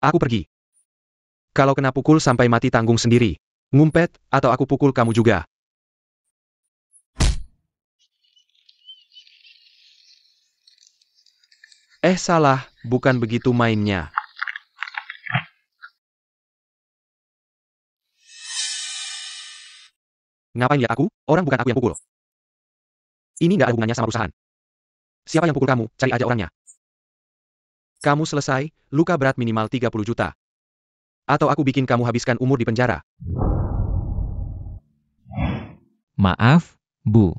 Aku pergi. Kalau kena pukul sampai mati tanggung sendiri. Ngumpet, atau aku pukul kamu juga. Salah, bukan begitu mainnya. Ngapain lihat aku? Orang bukan aku yang pukul. Ini nggak ada hubungannya sama perusahaan. Siapa yang pukul kamu? Cari aja orangnya. Kamu selesai, luka berat minimal 30 juta. Atau aku bikin kamu habiskan umur di penjara. Maaf, Bu.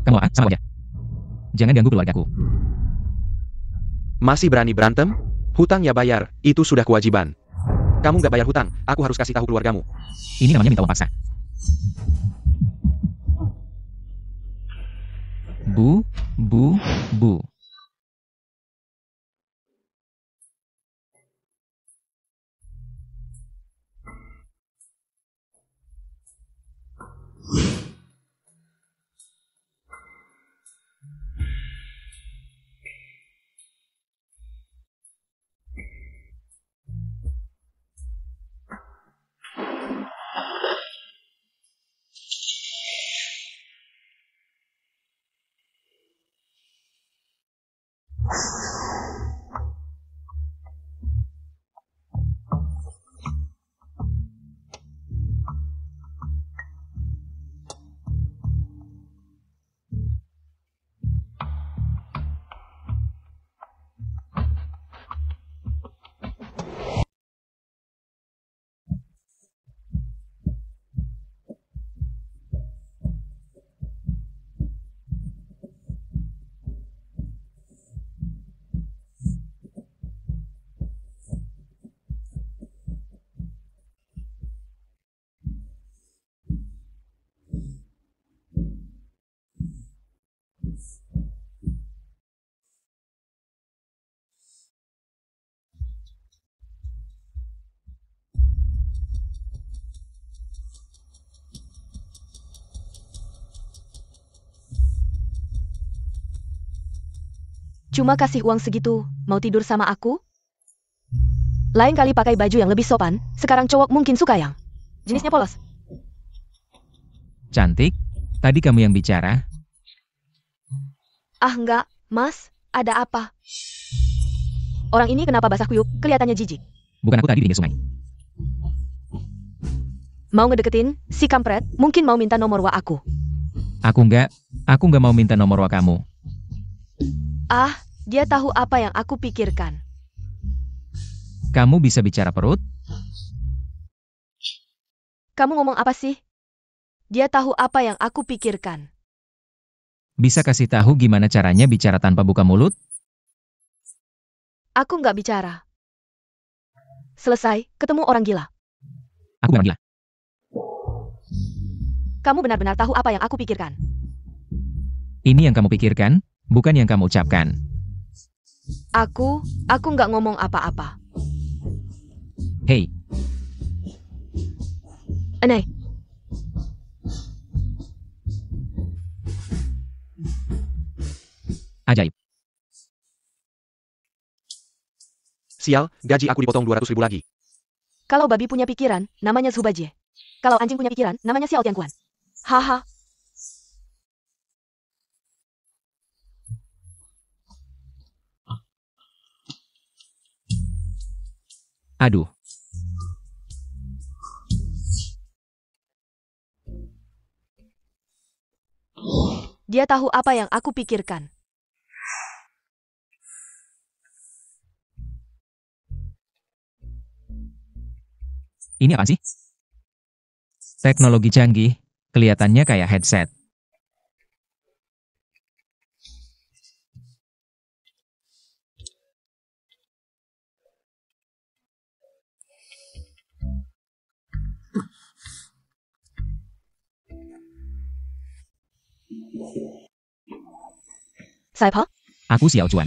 Kamu sama aja. Jangan ganggu keluargaku. Masih berani berantem? Hutang ya bayar, itu sudah kewajiban. Kamu nggak bayar hutang, aku harus kasih tahu keluargamu. Ini namanya minta uang paksa. Bu. Cuma kasih uang segitu, mau tidur sama aku? Lain kali pakai baju yang lebih sopan, sekarang cowok mungkin suka yang jenisnya polos. Cantik, tadi kamu yang bicara. Ah enggak, Mas, ada apa? Orang ini kenapa basah kuyup, kelihatannya jijik. Bukan aku tadi di pinggir sungai. Mau ngedeketin, si kampret, mungkin mau minta nomor wa aku. Aku nggak mau minta nomor wa kamu. Ah, dia tahu apa yang aku pikirkan. Kamu bisa bicara perut? Kamu ngomong apa sih? Dia tahu apa yang aku pikirkan. Bisa kasih tahu gimana caranya bicara tanpa buka mulut? Aku nggak bicara. Selesai, ketemu orang gila. Aku memang gila. Kamu benar-benar tahu apa yang aku pikirkan. Ini yang kamu pikirkan, bukan yang kamu ucapkan. Aku nggak ngomong apa-apa. Hei, Aneh. ajaib. Sial, gaji aku dipotong 200.000 lagi. Kalau babi punya pikiran, namanya Zubaje. Kalau anjing punya pikiran, namanya Xiao Tianquan. Haha. Aduh, Dia tahu apa yang aku pikirkan. ini apa sih? Teknologi canggih, kelihatannya kayak headset. Siapa? Aku Xiao Chuan.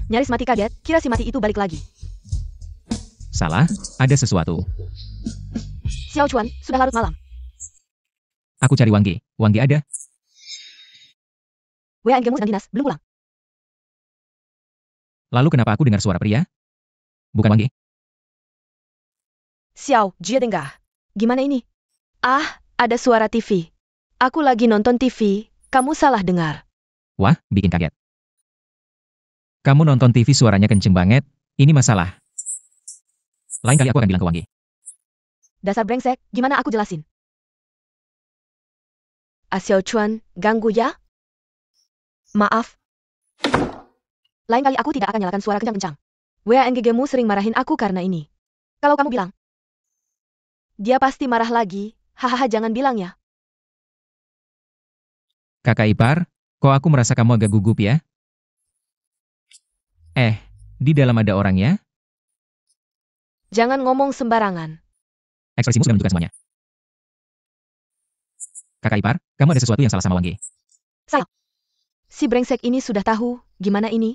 Nyaris mati kaget, kira si mati itu balik lagi. Salah, ada sesuatu. Xiao Chuan, sudah larut malam. Aku cari Wang Ge. Wang Ge ada? WANG-mu sedang dinas, belum pulang. Lalu kenapa aku dengar suara pria? Bukan Wang Ge. Xiao, Jie dengar. Gimana ini? Ah, ada suara TV. Aku lagi nonton TV, kamu salah dengar. Wah, bikin kaget. Kamu nonton TV suaranya kenceng banget, ini masalah. Lain kali aku akan bilang ke Wang Ge. Dasar brengsek, gimana aku jelasin? Xiao Chuan, ganggu ya? Maaf. Lain kali aku tidak akan nyalakan suara kencang-kencang. WANG-mu sering marahin aku karena ini. Kalau kamu bilang, dia pasti marah lagi, hahaha jangan bilang ya. Kakak ipar, kok aku merasa kamu agak gugup ya? Di dalam ada orang ya? Jangan ngomong sembarangan. Ekspresimu sudah menunjukkan semuanya. Kakak ipar, kamu ada sesuatu yang salah sama Wang Ge. Si brengsek ini sudah tahu, gimana ini?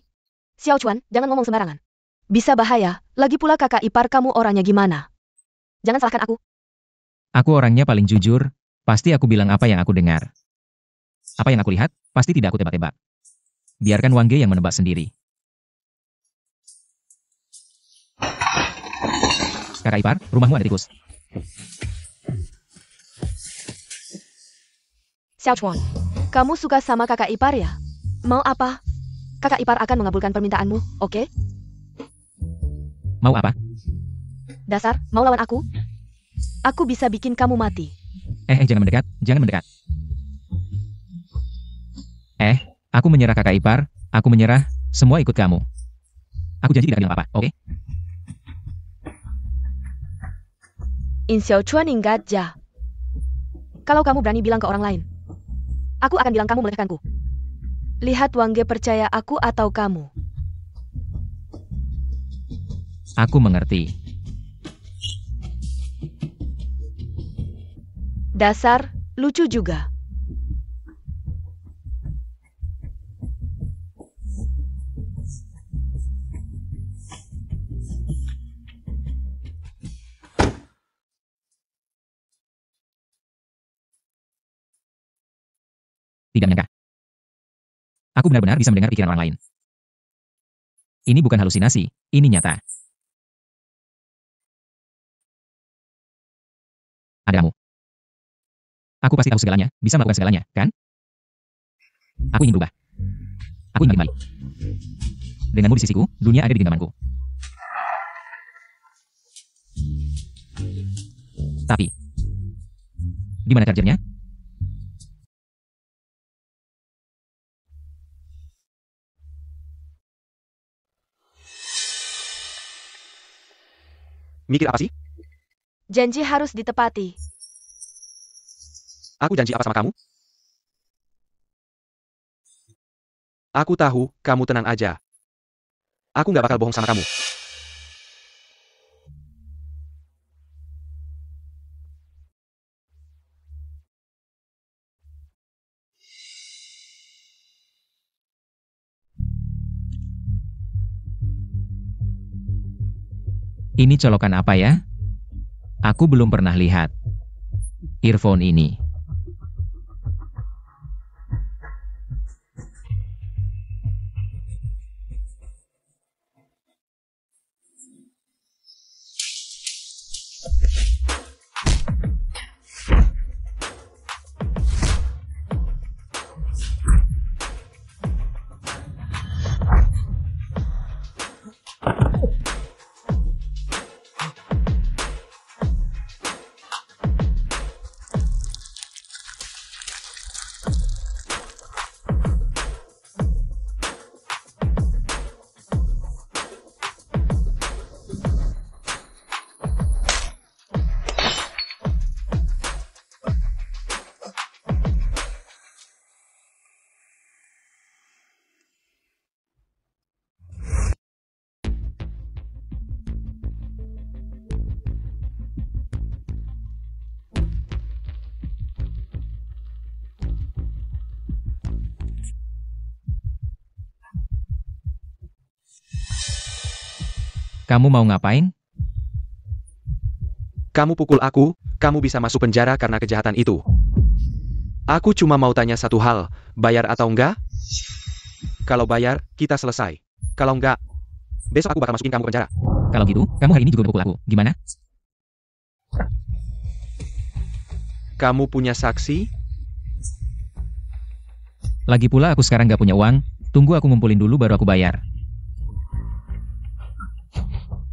Xiao Chuan, jangan ngomong sembarangan. Bisa bahaya, lagi pula kakak ipar kamu orangnya gimana? Jangan salahkan aku. Aku orangnya paling jujur, pasti aku bilang apa yang aku dengar. Apa yang aku lihat, pasti tidak aku tebak-tebak. Biarkan Wang Ge yang menebak sendiri. Kakak ipar, rumahmu ada tikus. Xiao Chuan, kamu suka sama kakak ipar ya? Mau apa? Kakak ipar akan mengabulkan permintaanmu, oke? Mau apa? Dasar, mau lawan aku? Aku bisa bikin kamu mati. Jangan mendekat, jangan mendekat. Aku menyerah kakak ipar, aku menyerah, semua ikut kamu. Aku janji tidak bilang apa-apa, oke? In Xiao Chuan ingat ja. Kalau kamu berani bilang ke orang lain, aku akan bilang kamu melecehkanku. Lihat Wang Ge percaya aku atau kamu. Aku mengerti. Dasar, lucu juga. Tidak menyangka. Aku benar-benar bisa mendengar pikiran orang lain. Ini bukan halusinasi, ini nyata. Ada kamu. Aku pasti tahu segalanya, bisa melakukan segalanya, kan? Aku ingin berubah. Aku ingin kembali. Denganmu di sisiku, dunia ada di genggamanku. Tapi, di mana chargernya? Mikir apa sih? Janji harus ditepati. Aku janji apa sama kamu? Aku tahu, kamu tenang aja. Aku nggak bakal bohong sama kamu. Ini colokan apa ya? Aku belum pernah lihat. Earphone ini. Kamu mau ngapain? Kamu pukul aku, kamu bisa masuk penjara karena kejahatan itu. Aku cuma mau tanya satu hal, bayar atau enggak? Kalau bayar, kita selesai. Kalau enggak, besok aku bakal masukin kamu ke penjara. Kalau gitu, kamu hari ini juga pukul aku. Gimana? Kamu punya saksi? Lagi pula aku sekarang gak punya uang. Tunggu aku ngumpulin dulu baru aku bayar.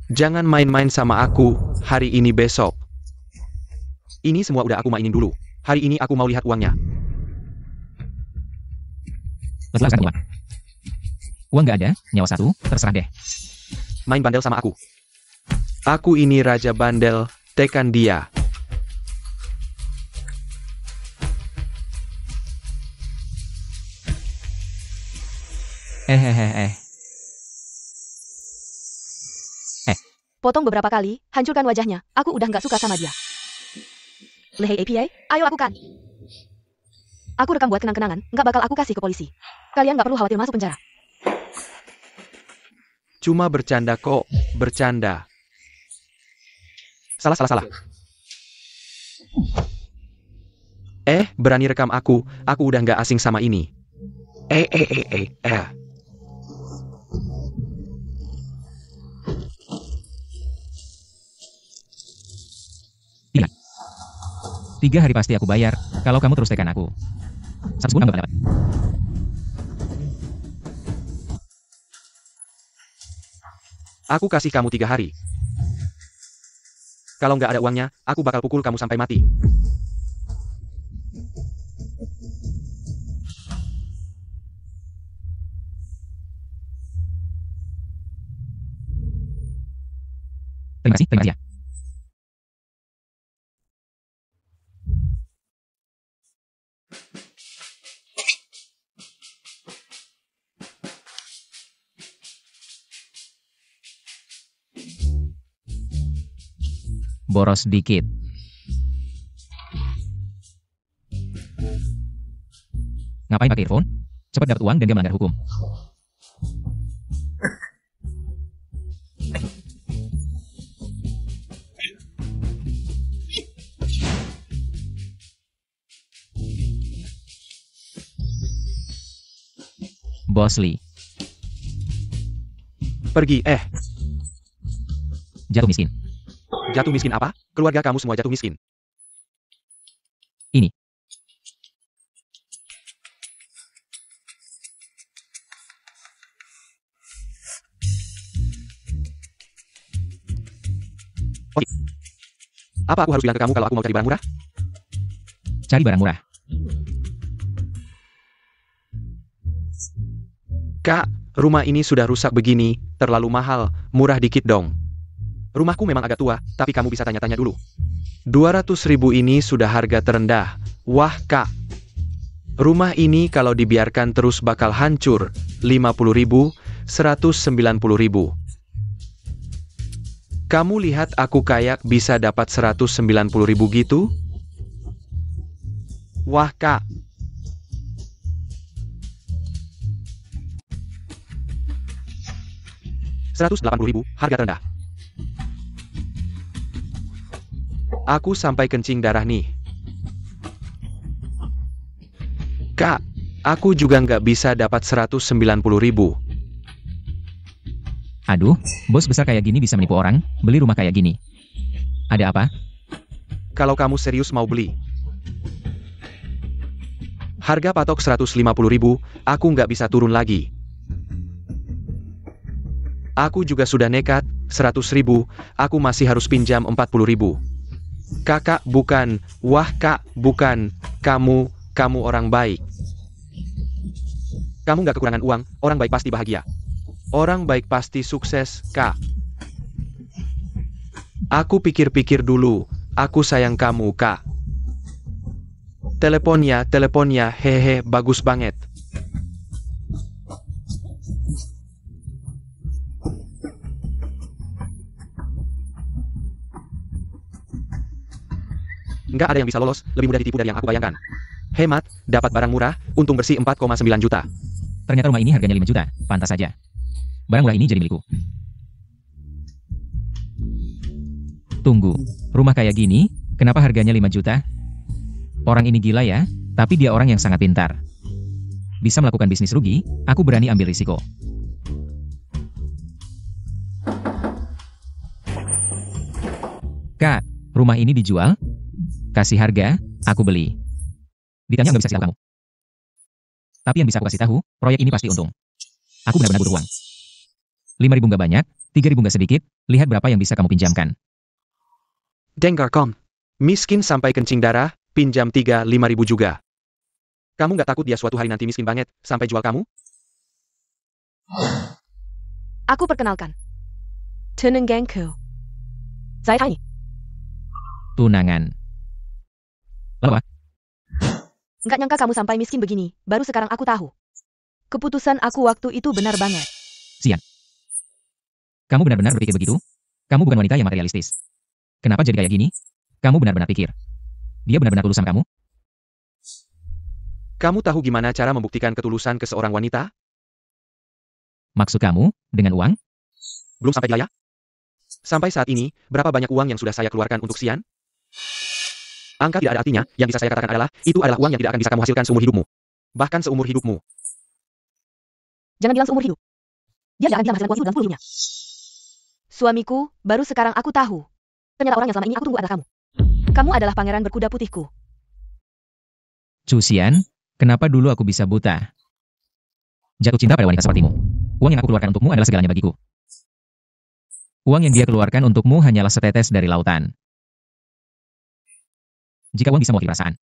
Jangan main-main sama aku, hari ini besok. Ini semua udah aku mainin dulu. Hari ini aku mau lihat uangnya. Lepaskan uang. Uang gak ada, nyawa satu, terserah deh. Main bandel sama aku. Aku ini raja bandel, tekan dia. Potong beberapa kali, hancurkan wajahnya. Aku udah nggak suka sama dia. Lehei APA, ayo lakukan. Aku rekam buat kenang-kenangan, nggak bakal aku kasih ke polisi. Kalian nggak perlu khawatir masuk penjara. Cuma bercanda kok, bercanda. Salah. Berani rekam aku udah nggak asing sama ini. Tidak. 3 hari pasti aku bayar, kalau kamu terus tekan aku. 1 bulan gak dapat. Aku kasih kamu 3 hari. Kalau nggak ada uangnya, aku bakal pukul kamu sampai mati. Terima kasih ya. Boros dikit. Ngapain pakai earphone? Cepat dapat uang dan gak melanggar hukum. Bos Lee. Pergi, Jatuh miskin. Jatuh miskin apa? Keluarga kamu semua jatuh miskin. Ini. Oke. Apa aku harus bilang ke kamu kalau aku mau cari barang murah? Cari barang murah. Kak, rumah ini sudah rusak begini, terlalu mahal, murah dikit dong. Rumahku memang agak tua, tapi kamu bisa tanya-tanya dulu. 200.000 ini sudah harga terendah. Wah kak, rumah ini kalau dibiarkan terus bakal hancur. 50.000, 190.000. Kamu lihat aku kayak bisa dapat 190.000 gitu? Wah kak. $180.000, harga terendah. Aku sampai kencing darah nih. Kak, aku juga nggak bisa dapat 190.000. Aduh, bos besar kayak gini bisa menipu orang, beli rumah kayak gini. Ada apa? Kalau kamu serius mau beli. Harga patok 150.000, aku nggak bisa turun lagi. Aku juga sudah nekat, 100.000, aku masih harus pinjam 40.000. Kakak bukan, wah kak bukan, kamu orang baik. Kamu nggak kekurangan uang, orang baik pasti bahagia. Orang baik pasti sukses, kak. Aku pikir-pikir dulu, aku sayang kamu, kak. Teleponnya, hehe, bagus banget. Nggak ada yang bisa lolos, lebih mudah ditipu dari yang aku bayangkan. Hemat, dapat barang murah, untung bersih 4,9 juta. Ternyata rumah ini harganya 5 juta, pantas saja. Barang murah ini jadi milikku. Tunggu, rumah kayak gini, kenapa harganya 5 juta? Orang ini gila ya, tapi dia orang yang sangat pintar. Bisa melakukan bisnis rugi, aku berani ambil risiko. Kak, rumah ini dijual? Kasih harga, aku beli. Ditanya nggak bisa kasih tahu kamu. Tapi yang bisa aku kasih tahu, proyek ini pasti untung. Aku benar-benar butuh uang. 5.000 nggak banyak, 3.000 nggak sedikit, lihat berapa yang bisa kamu pinjamkan. Dengarkan. Miskin sampai kencing darah, pinjam 3.000-5.000 juga. Kamu nggak takut dia suatu hari nanti miskin banget, sampai jual kamu? Aku perkenalkan. Tenenggangku. Saya Tiny. Tunangan. Lalu apa? Nggak nyangka kamu sampai miskin begini, baru sekarang aku tahu. Keputusan aku waktu itu benar banget. Sian. Kamu benar-benar berpikir begitu? Kamu bukan wanita yang materialistis. Kenapa jadi kayak gini? Kamu benar-benar pikir. Dia benar-benar tulus sama kamu? Kamu tahu gimana cara membuktikan ketulusan ke seorang wanita? Maksud kamu, dengan uang? Belum sampai biaya? Sampai saat ini, berapa banyak uang yang sudah saya keluarkan untuk Xian? Angka tidak ada artinya, yang bisa saya katakan adalah, itu adalah uang yang tidak akan bisa kamu hasilkan seumur hidupmu. Bahkan seumur hidupmu. Jangan bilang seumur hidup. Dia tidak akan bisa menghasilkan uang itu dalam 10 hidupnya. Suamiku, baru sekarang aku tahu. Ternyata orang yang selama ini aku tunggu adalah kamu. Kamu adalah pangeran berkuda putihku. Chu Xian, kenapa dulu aku bisa buta? Jatuh cinta pada wanita sepertimu. Uang yang aku keluarkan untukmu adalah segalanya bagiku. Uang yang dia keluarkan untukmu hanyalah setetes dari lautan. Jika uang bisa mewakili perasaan.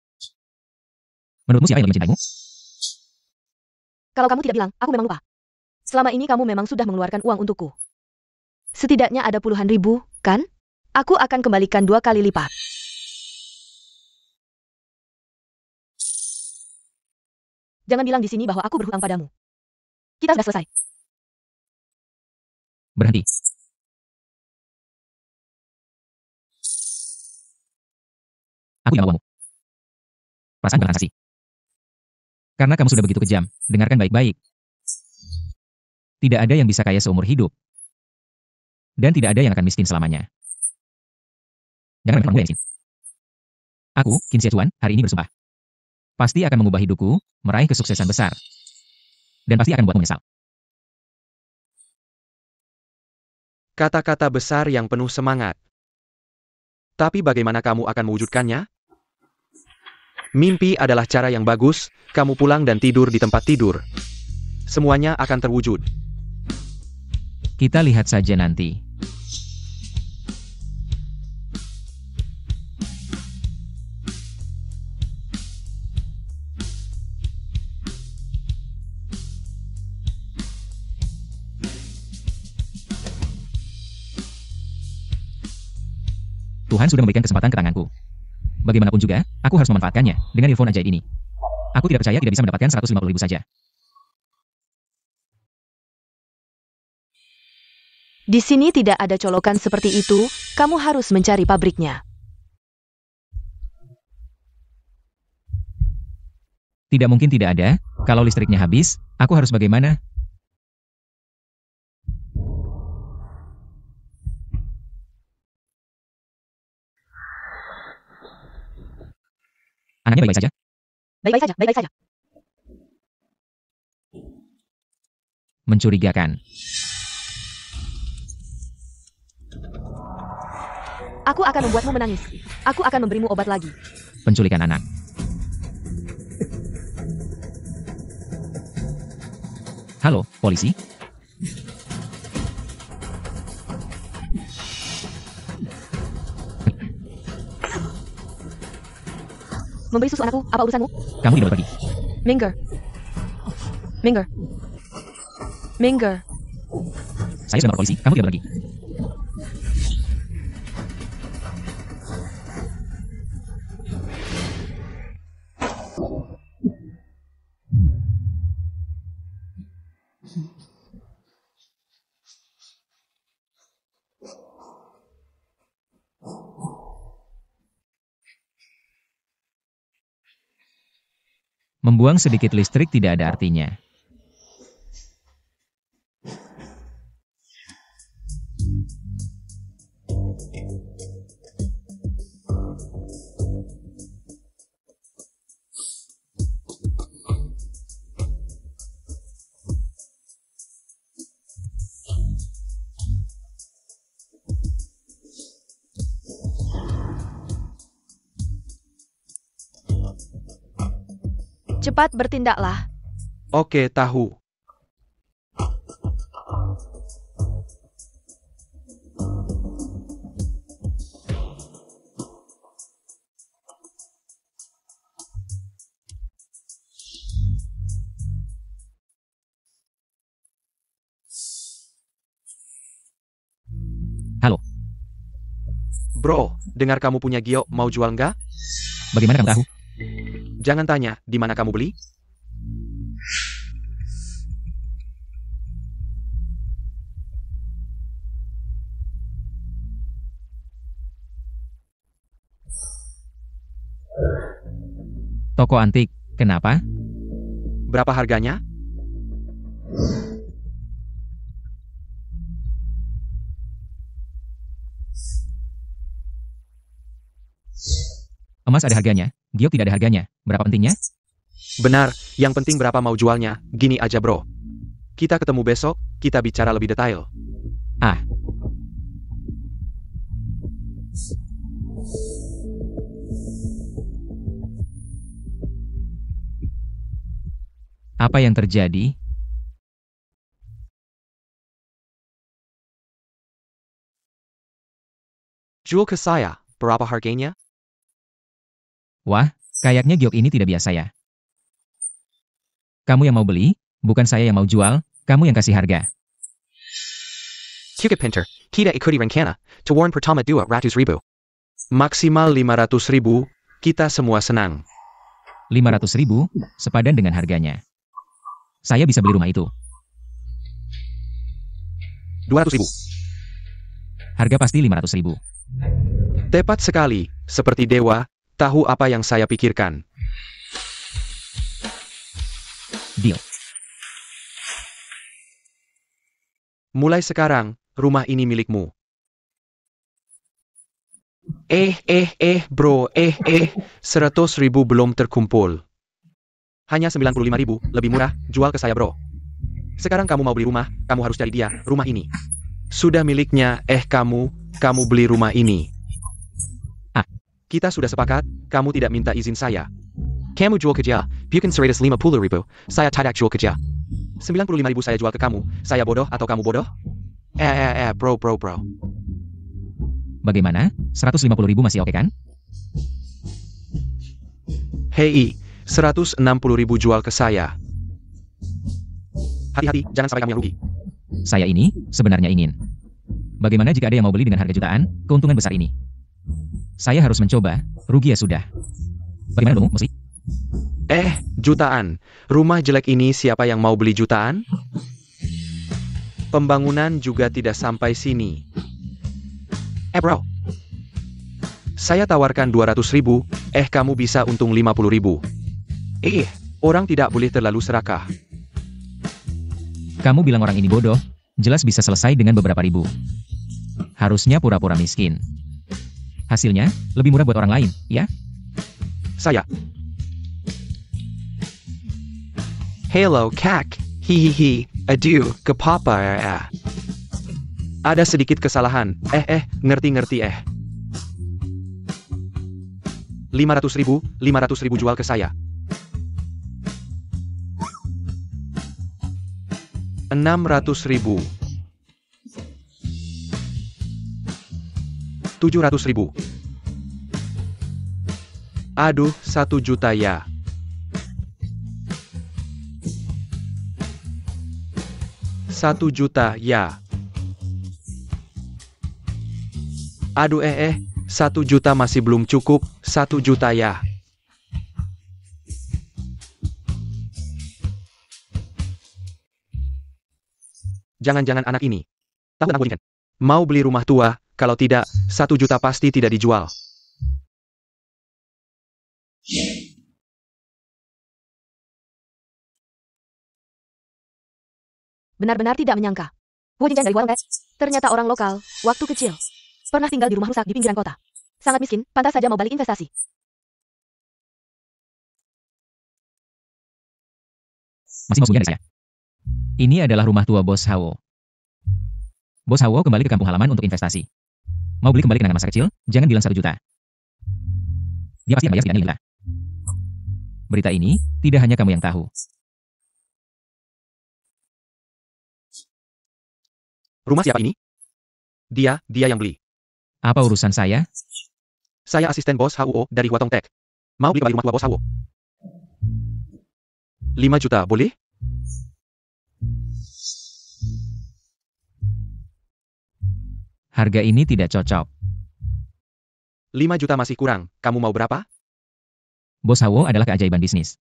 Menurutmu siapa yang lebih mencintaimu? Kalau kamu tidak bilang, aku memang lupa. Selama ini kamu memang sudah mengeluarkan uang untukku. Setidaknya ada puluhan ribu, kan? Aku akan kembalikan 2 kali lipat. Jangan bilang di sini bahwa aku berhutang padamu. Kita sudah selesai. Berhenti. Aku yang mau uangmu. Perasaan bukan transaksi. Karena kamu sudah begitu kejam, dengarkan baik-baik. Tidak ada yang bisa kaya seumur hidup. Dan tidak ada yang akan miskin selamanya. Jangan memang gue yang miskin. Aku, Qin Xiechuan, hari ini bersumpah. Pasti akan mengubah hidupku, meraih kesuksesan besar. Dan pasti akan membuatmu menyesal. Kata-kata besar yang penuh semangat. Tapi bagaimana kamu akan mewujudkannya? Mimpi adalah cara yang bagus, kamu pulang dan tidur di tempat tidur. Semuanya akan terwujud. Kita lihat saja nanti. Tuhan sudah memberikan kesempatan ke tanganku. Bagaimanapun juga, aku harus memanfaatkannya dengan earphone ajaib ini. Aku tidak percaya tidak bisa mendapatkan 150.000 saja. Di sini tidak ada colokan seperti itu, kamu harus mencari pabriknya. Tidak mungkin tidak ada, kalau listriknya habis, aku harus bagaimana? Anaknya baik-baik saja? Baik-baik saja, baik-baik saja. Mencurigakan. Aku akan membuatmu menangis. Aku akan memberimu obat lagi. Penculikan anak. Halo, polisi? Memberi susu anakku, apa urusanmu? Kamu tidak boleh pergi. Minggir. Minggir. Minggir. Saya sudah melapor polisi, kamu tidak boleh pergi. Membuang sedikit listrik tidak ada artinya. Cepat bertindaklah. Oke, tahu. Halo, Bro, dengar kamu punya giok, mau jual nggak? bagaimana kamu tahu? Jangan tanya, di mana kamu beli? Toko antik, kenapa? Berapa harganya? Emas ada harganya, giok tidak ada harganya. Berapa pentingnya? Benar, yang penting berapa mau jualnya, gini aja bro. Kita ketemu besok, kita bicara lebih detail. Ah, apa yang terjadi? Jual ke saya, berapa harganya? Wah, kayaknya giok ini tidak biasa ya. Kamu yang mau beli, bukan saya yang mau jual, kamu yang kasih harga. Cukup pinter, kita ikuti rencana, tawaran pertama 200.000. Maksimal 500.000, kita semua senang. 500.000, sepadan dengan harganya. Saya bisa beli rumah itu. 200.000. Harga pasti 500.000. Tepat sekali, seperti dewa, tahu apa yang saya pikirkan. Deal. Mulai sekarang, rumah ini milikmu. Bro, 100.000 belum terkumpul. Hanya 95.000, lebih murah, jual ke saya bro. Sekarang kamu mau beli rumah, kamu harus cari dia, rumah ini. Sudah miliknya, kamu beli rumah ini. Ah. Kita sudah sepakat, kamu tidak minta izin saya. Kamu jual kerja, bukan 150.000, saya tidak jual kerja. 95.000 saya jual ke kamu, saya bodoh atau kamu bodoh? Bro. Bagaimana? 150.000 masih oke kan? Hei, 160.000 jual ke saya. Hati-hati, jangan sampai kamu yang rugi. Saya ini, sebenarnya ingin. Bagaimana jika ada yang mau beli dengan harga jutaan, keuntungan besar ini? Saya harus mencoba, rugi ya sudah. Bagaimana dong, Musi? Jutaan. Rumah jelek ini siapa yang mau beli jutaan? Pembangunan juga tidak sampai sini. Bro. Saya tawarkan 200.000, kamu bisa untung 50.000. Orang tidak boleh terlalu serakah. Kamu bilang orang ini bodoh, jelas bisa selesai dengan beberapa ribu. Harusnya pura-pura miskin. Hasilnya, lebih murah buat orang lain, ya? Saya. Hello, Kak. Hihihi, aduh, ke papa Ada sedikit kesalahan, ngerti 500.000 jual ke saya. 600.000. 700.000. Aduh, 1 juta ya. Satu juta ya. Aduh 1 juta masih belum cukup, 1 juta ya. Jangan-jangan anak ini. Tahu anak kan? Mau beli rumah tua, kalau tidak, 1 juta pasti tidak dijual. Benar-benar tidak menyangka. Wu Jinjan dari warung es. Ternyata orang lokal, waktu kecil. Pernah tinggal di rumah rusak di pinggiran kota. Sangat miskin, pantas saja mau balik investasi. Masih mau sembunyi dari saya. Ini adalah rumah tua Bos Hawo. Bos Hawo kembali ke kampung halaman untuk investasi. Mau beli kembali kenangan masa kecil, jangan bilang 1 juta. Dia pasti akan bayar setidaknya 5 juta. Berita ini Tidak hanya kamu yang tahu. Rumah siapa ini? Dia yang beli. Apa urusan saya? Saya asisten bos HUO dari Huatong Tech. Mau beli kembali rumah tua bos HUO. 5 juta, boleh? Harga ini tidak cocok. 5 juta masih kurang, kamu mau berapa? Bos HUO adalah keajaiban bisnis.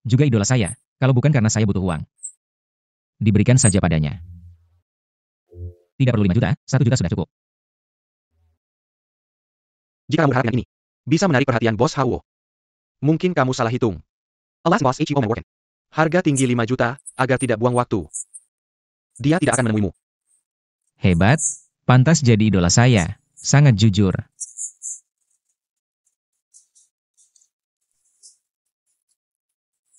Juga idola saya, kalau bukan karena saya butuh uang. Diberikan saja padanya. Tidak perlu 5 juta, 1 juta sudah cukup. Jika kamu berharap dengan ini, bisa menarik perhatian bos HUO. Mungkin kamu salah hitung. Alas bos HUO menawarkan harga tinggi 5 juta, agar tidak buang waktu. Dia tidak akan menemuimu. Hebat, pantas jadi idola saya. Sangat jujur.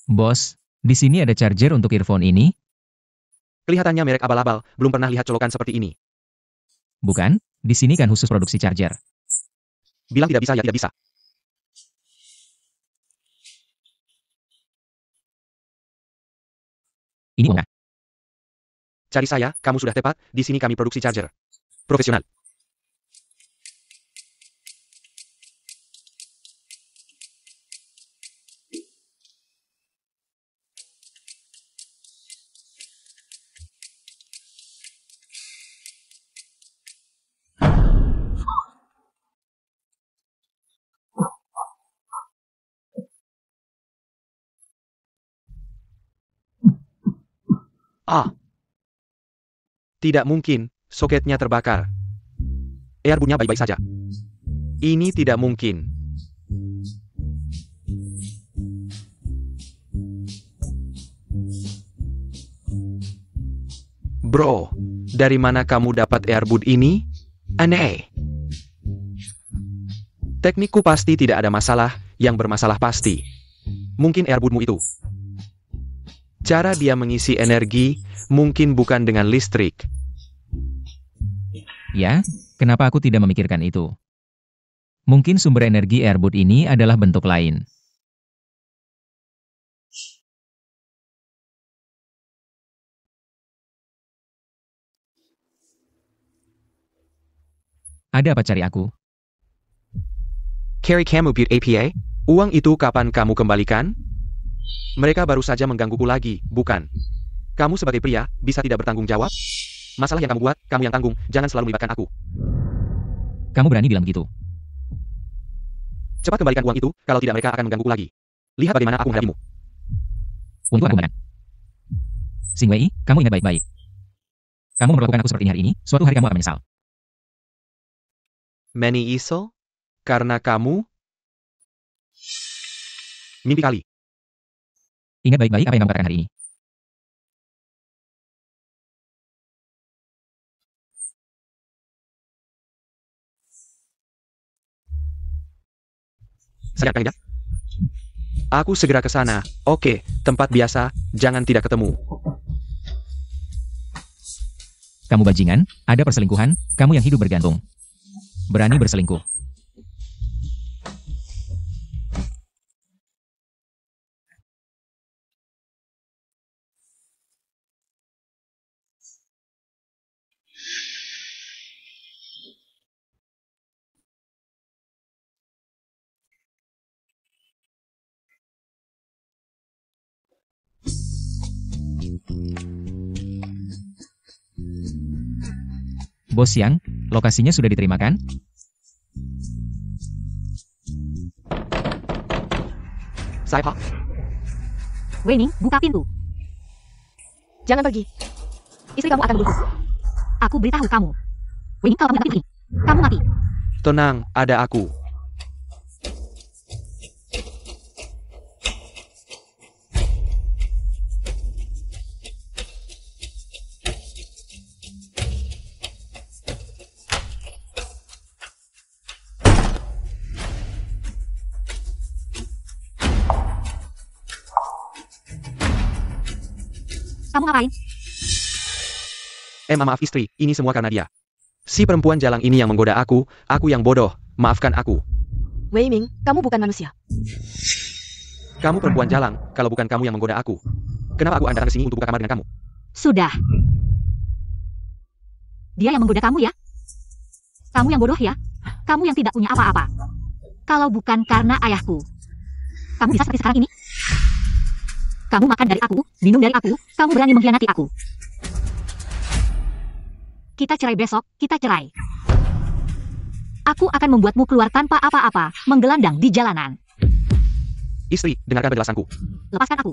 Bos, di sini ada charger untuk earphone ini? Kelihatannya merek abal-abal, belum pernah lihat colokan seperti ini. Bukan, di sini kan khusus produksi charger. Bilang tidak bisa ya tidak bisa. Ini uangnya. Cari saya, kamu sudah tepat, di sini kami produksi charger. Profesional. Ah. Tidak mungkin, soketnya terbakar. Airbootnya baik-baik saja. Ini tidak mungkin. Bro, dari mana kamu dapat airboot ini? Aneh. Teknikku pasti tidak ada masalah, yang bermasalah pasti. Mungkin airbootmu itu. Cara dia mengisi energi, mungkin bukan dengan listrik. Ya, kenapa aku tidak memikirkan itu? Mungkin sumber energi airboot ini adalah bentuk lain. Ada apa cari aku? Carry kamu build APA? Uang itu kapan kamu kembalikan? Mereka baru saja menggangguku lagi, bukan? Kamu sebagai pria, bisa tidak bertanggung jawab? Masalah yang kamu buat, kamu yang tanggung, jangan selalu melibatkan aku. Kamu berani bilang begitu? Cepat kembalikan uang itu, kalau tidak mereka akan menggangguku lagi. Lihat bagaimana aku menghadapimu. Uang itu akan kembalikan. Xing Wei, kamu ingat baik-baik. Kamu memperlakukan aku seperti ini hari ini, suatu hari kamu akan menyesal. Manny Isel? Karena kamu? Mimpi kali. Ingat baik-baik apa yang kamu katakan hari ini. Saya akan lihat. Aku segera ke sana. Oke, tempat biasa, jangan tidak ketemu. Kamu bajingan, ada perselingkuhan, kamu yang hidup bergantung. Berani berselingkuh. Bos Yang, lokasinya sudah diterima kan? Saya Pak. Wening, buka pintu. Jangan pergi. Istri kamu akan membunuhku. Aku beritahu kamu. Wening, kalau kamu tidak pintu ini, kamu mati. Tenang, ada aku. Kamu ngapain? Maaf istri, ini semua karena dia. Si perempuan jalang ini yang menggoda aku yang bodoh, maafkan aku. Wei Ming, kamu bukan manusia. Kamu perempuan jalang, kalau bukan kamu yang menggoda aku. Kenapa aku datang ke sini untuk buka kamar dengan kamu? Sudah. Dia yang menggoda kamu ya? Kamu yang bodoh ya? Kamu yang tidak punya apa-apa. Kalau bukan karena ayahku, kamu bisa seperti sekarang ini? Kamu makan dari aku, minum dari aku, kamu berani mengkhianati aku. Kita cerai besok, kita cerai. Aku akan membuatmu keluar tanpa apa-apa, menggelandang di jalanan. Istri, dengarkan penjelasanku. Lepaskan aku.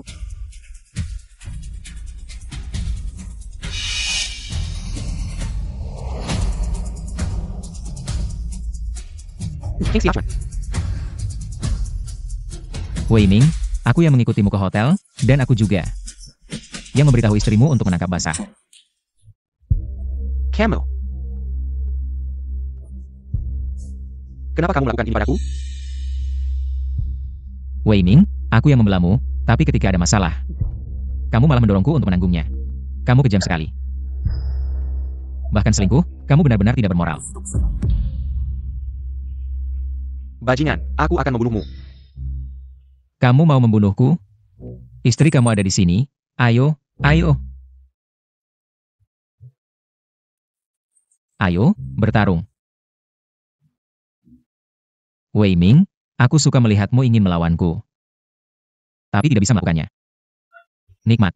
King Xiaochuan. Wei Ming, aku yang mengikutimu ke hotel, dan aku juga yang memberitahu istrimu untuk menangkap basah. Camel. Kenapa kamu melakukan ini padaku? Wei Ming, aku yang membelamu, tapi ketika ada masalah, kamu malah mendorongku untuk menanggungnya. Kamu kejam sekali. Bahkan selingkuh, kamu benar-benar tidak bermoral. Bajingan, aku akan membunuhmu. Kamu mau membunuhku? Istri kamu ada di sini. Ayo, ayo. Ayo, bertarung. Wei Ming, aku suka melihatmu ingin melawanku. Tapi tidak bisa melakukannya. Nikmat.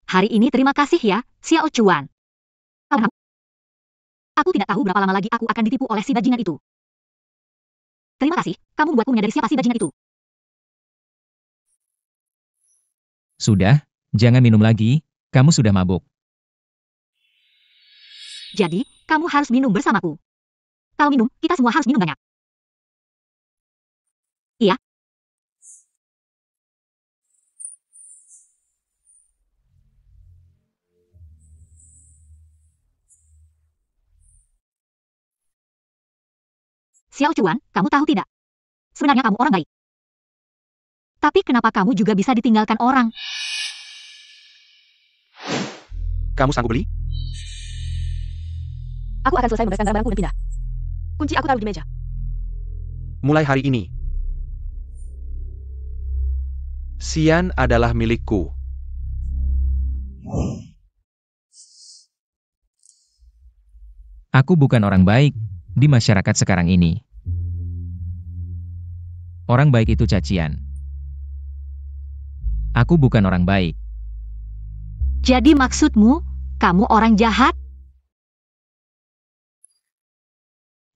Hari ini terima kasih ya, Xiao Chuan. Aku tidak tahu berapa lama lagi aku akan ditipu oleh si bajingan itu. Terima kasih, kamu membuatku menyadari siapa si bajingan itu. Sudah, jangan minum lagi, kamu sudah mabuk. Jadi, kamu harus minum bersamaku. Kalau minum, kita semua harus minum banyak. Iya. Xiao Chuan, kamu tahu tidak? Sebenarnya kamu orang baik. Tapi kenapa kamu juga bisa ditinggalkan orang? Kamu sanggup beli? Aku akan selesai membereskan barang-barangku dan pindah. Kunci aku taruh di meja. Mulai hari ini, Xian adalah milikku. Aku bukan orang baik di masyarakat sekarang ini. Orang baik itu cacian. Aku bukan orang baik. Jadi maksudmu, kamu orang jahat?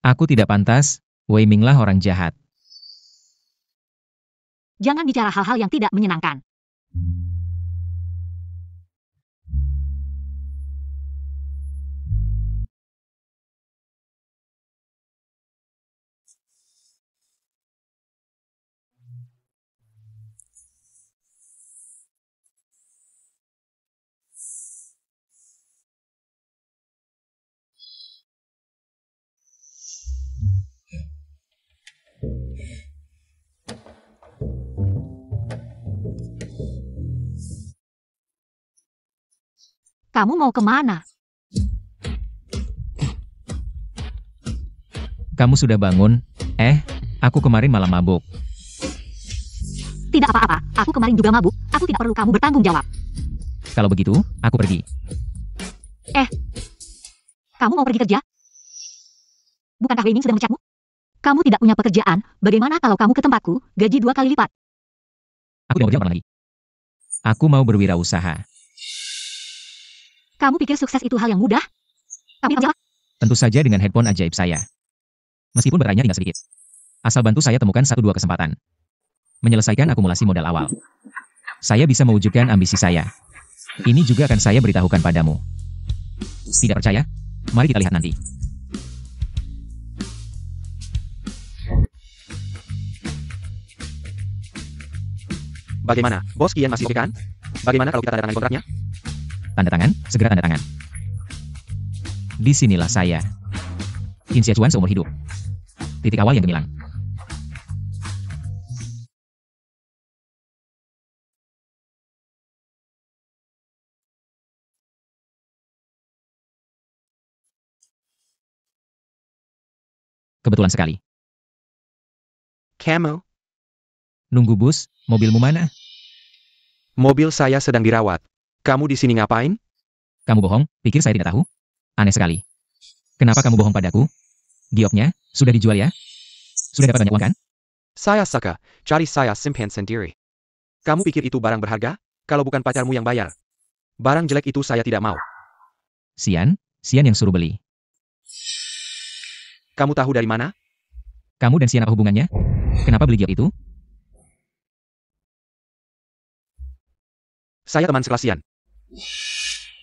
Aku tidak pantas, Wei Ming lah orang jahat. Jangan bicara hal-hal yang tidak menyenangkan. Kamu mau kemana? Kamu sudah bangun? Aku kemarin malam mabuk. Tidak apa-apa, aku kemarin juga mabuk. Aku tidak perlu kamu bertanggung jawab. Kalau begitu, aku pergi. Kamu mau pergi kerja? Bukankah Wei Ming sudah mencatmu? Kamu tidak punya pekerjaan, bagaimana kalau kamu ke tempatku, gaji 2 kali lipat? Aku tidak mau kerja orang lagi. Aku mau berwirausaha. Kamu pikir sukses itu hal yang mudah? Kami kerja. Tentu saja dengan handphone ajaib saya. Meskipun baterainya tinggal sedikit. Asal bantu saya temukan 1-2 kesempatan. Menyelesaikan akumulasi modal awal. Saya bisa mewujudkan ambisi saya. Ini juga akan saya beritahukan padamu. Tidak percaya? Mari kita lihat nanti. Bagaimana, Bos Qian masih oke kan? Bagaimana kalau kita tanda tangan kontraknya? Tanda tangan, segera tanda tangan. Disinilah saya. Qin Xiaochuan seumur hidup. Titik awal yang gemilang. Kebetulan sekali. Kamu, Nunggu bus, mobilmu mana? mobil saya sedang dirawat. Kamu di sini ngapain? Kamu bohong, pikir saya tidak tahu? Aneh sekali. Kenapa kamu bohong padaku? Gioknya, sudah dijual ya? Sudah dapat banyak uang kan? Saya suka, cari saya simpan sendiri. Kamu pikir itu barang berharga? Kalau bukan pacarmu yang bayar. Barang jelek itu saya tidak mau. Sian yang suruh beli. Kamu tahu dari mana? Kamu dan Sian apa hubungannya? Kenapa beli giok itu? Saya teman sekelas Sian.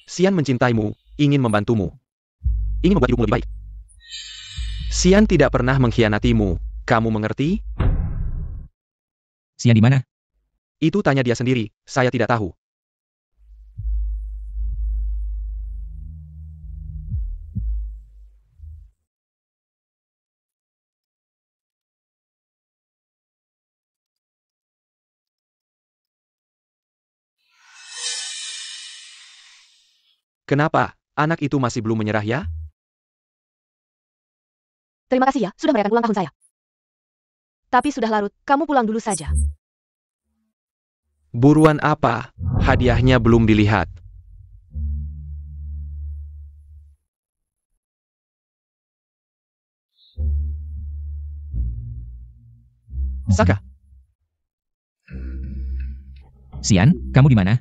Sian mencintaimu, ingin membantumu. Ingin membuat hidupmu lebih baik. Sian tidak pernah mengkhianatimu. Kamu mengerti? Sian di mana? Itu tanya dia sendiri, saya tidak tahu. Kenapa? Anak itu masih belum menyerah ya? Terima kasih ya, sudah merayakan ulang tahun saya. Tapi sudah larut, kamu pulang dulu saja. Buruan apa? Hadiahnya belum dilihat. Saka, Sian, kamu di mana?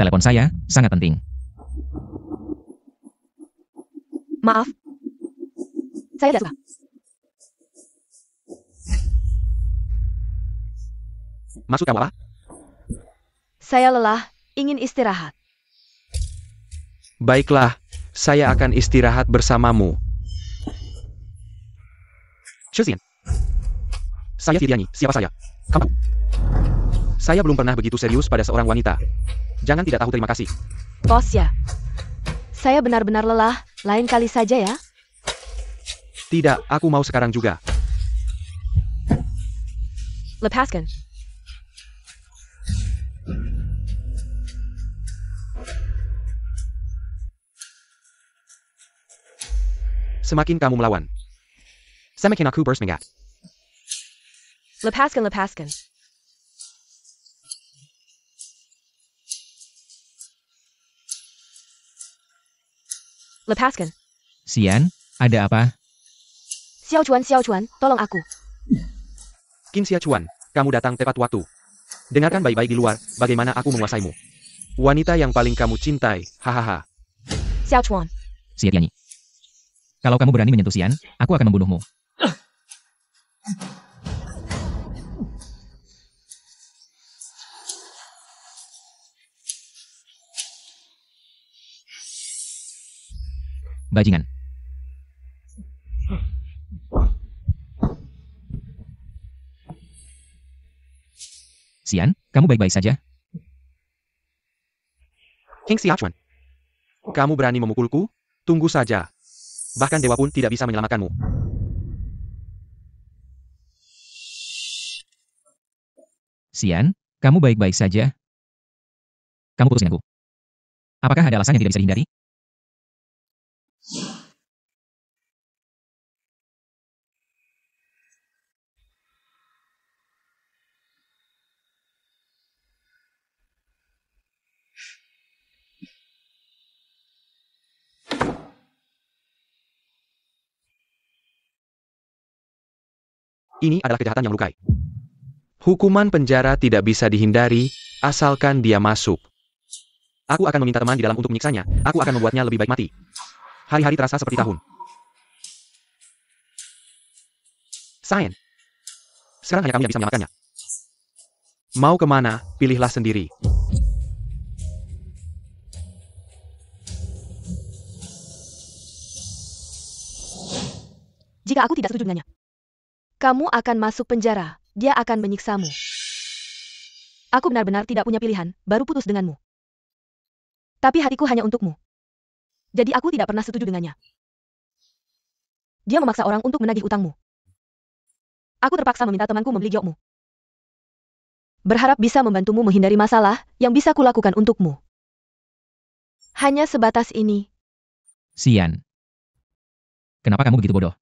Telepon saya, sangat penting. Maaf. Saya tidak suka. maksud kamu apa? Saya lelah, ingin istirahat. Baiklah, saya akan istirahat bersamamu. Sian. Saya Viviani, siapa saya? Kamu. Saya belum pernah begitu serius pada seorang wanita. Jangan tidak tahu terima kasih. Bos ya. Saya benar-benar lelah, lain kali saja ya. Tidak, aku mau sekarang juga. Lepaskan. Semakin kamu melawan, semakin aku bersemangat. Lepaskan, lepaskan. Lepaskan. Sian, ada apa? Xiao Chuan, tolong aku. Qin Xiachuan, kamu datang tepat waktu. Dengarkan baik-baik di luar, bagaimana aku menguasaimu. Wanita yang paling kamu cintai, hahaha. Xiao Chuan. Viviani. Kalau kamu berani menyentuh Sian, aku akan membunuhmu. Bajingan. Sian, kamu baik-baik saja? King Xiachuan. Kamu berani memukulku? Tunggu saja. Bahkan dewa pun tidak bisa menyelamatkanmu. Sian, kamu baik-baik saja? Kamu putus denganku. Apakah ada alasan yang tidak bisa dihindari? Ini adalah kejahatan yang melukai. Hukuman penjara tidak bisa dihindari, asalkan dia masuk. Aku akan meminta teman di dalam untuk menyiksanya, aku akan membuatnya lebih baik mati. Hari-hari terasa seperti tahun. Sian. Sekarang hanya kami yang bisa menyelamatkannya. Mau kemana, pilihlah sendiri. Jika aku tidak setuju dengannya, kamu akan masuk penjara. Dia akan menyiksamu. Aku benar-benar tidak punya pilihan, baru putus denganmu. Tapi hatiku hanya untukmu. Jadi aku tidak pernah setuju dengannya. Dia memaksa orang untuk menagih utangmu. Aku terpaksa meminta temanku membeli giokmu. Berharap bisa membantumu menghindari masalah yang bisa kulakukan untukmu. Hanya sebatas ini. Sian. Kenapa kamu begitu bodoh?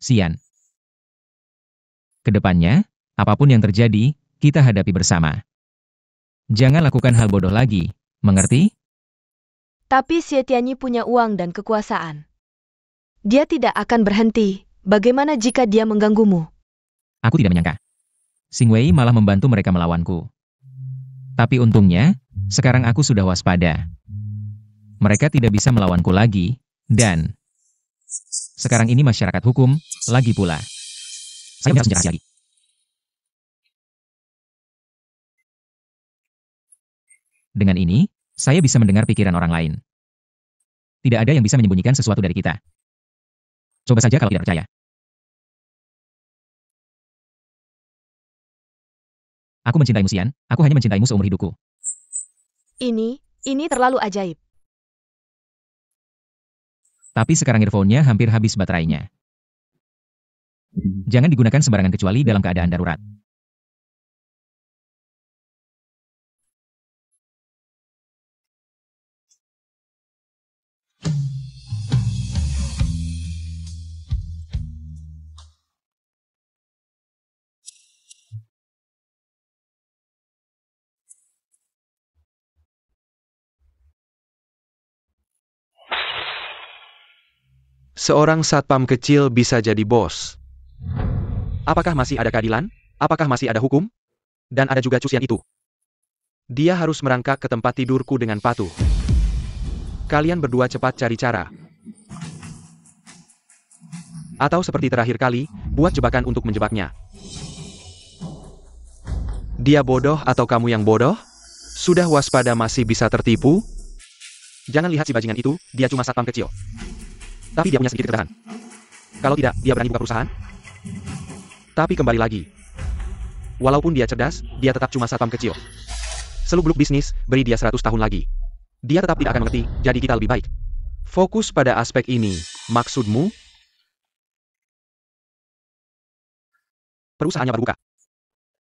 Xian. Kedepannya, apapun yang terjadi, kita hadapi bersama. Jangan lakukan hal bodoh lagi, mengerti? Tapi Xie Tianyi punya uang dan kekuasaan. Dia tidak akan berhenti. Bagaimana jika dia mengganggumu? Aku tidak menyangka. Xing Wei malah membantu mereka melawanku. Tapi untungnya, sekarang aku sudah waspada. Mereka tidak bisa melawanku lagi, dan sekarang ini masyarakat hukum, lagi pula. Saya punya senjata lagi. Dengan ini, saya bisa mendengar pikiran orang lain. Tidak ada yang bisa menyembunyikan sesuatu dari kita. Coba saja kalau tidak percaya. Aku mencintaimu, Xian. Aku hanya mencintaimu seumur hidupku. Ini terlalu ajaib. Tapi sekarang earphone-nya hampir habis baterainya. Jangan digunakan sembarangan kecuali dalam keadaan darurat. Seorang satpam kecil bisa jadi bos. Apakah masih ada keadilan? Apakah masih ada hukum? Dan ada juga Cusian itu. Dia harus merangkak ke tempat tidurku dengan patuh. Kalian berdua cepat cari cara. Atau seperti terakhir kali, buat jebakan untuk menjebaknya. Dia bodoh atau kamu yang bodoh? Sudah waspada masih bisa tertipu? Jangan lihat si bajingan itu, dia cuma satpam kecil. Tapi dia punya sedikit kecerdasan. Kalau tidak, dia berani buka perusahaan? Tapi kembali lagi. Walaupun dia cerdas, dia tetap cuma satpam kecil. Seluk-beluk bisnis, beri dia 100 tahun lagi. Dia tetap tidak akan mengerti, jadi kita lebih baik fokus pada aspek ini. Maksudmu? Perusahaannya baru buka.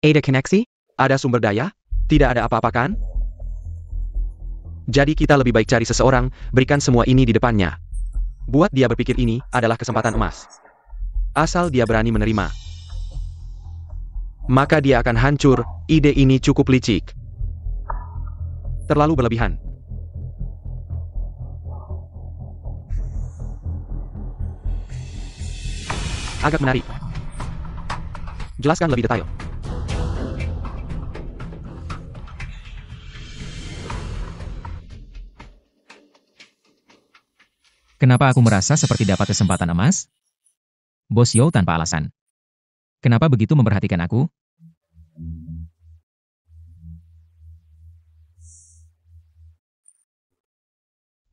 Ada koneksi? Ada sumber daya? Tidak ada apa-apa kan? Jadi kita lebih baik cari seseorang, berikan semua ini di depannya. Buat dia berpikir ini adalah kesempatan emas. Asal dia berani menerima, maka dia akan hancur. Ide ini cukup licik. Terlalu berlebihan. Agak menarik. Jelaskan lebih detail. Kenapa aku merasa seperti dapat kesempatan emas? Bos Yo tanpa alasan. Kenapa begitu memperhatikan aku?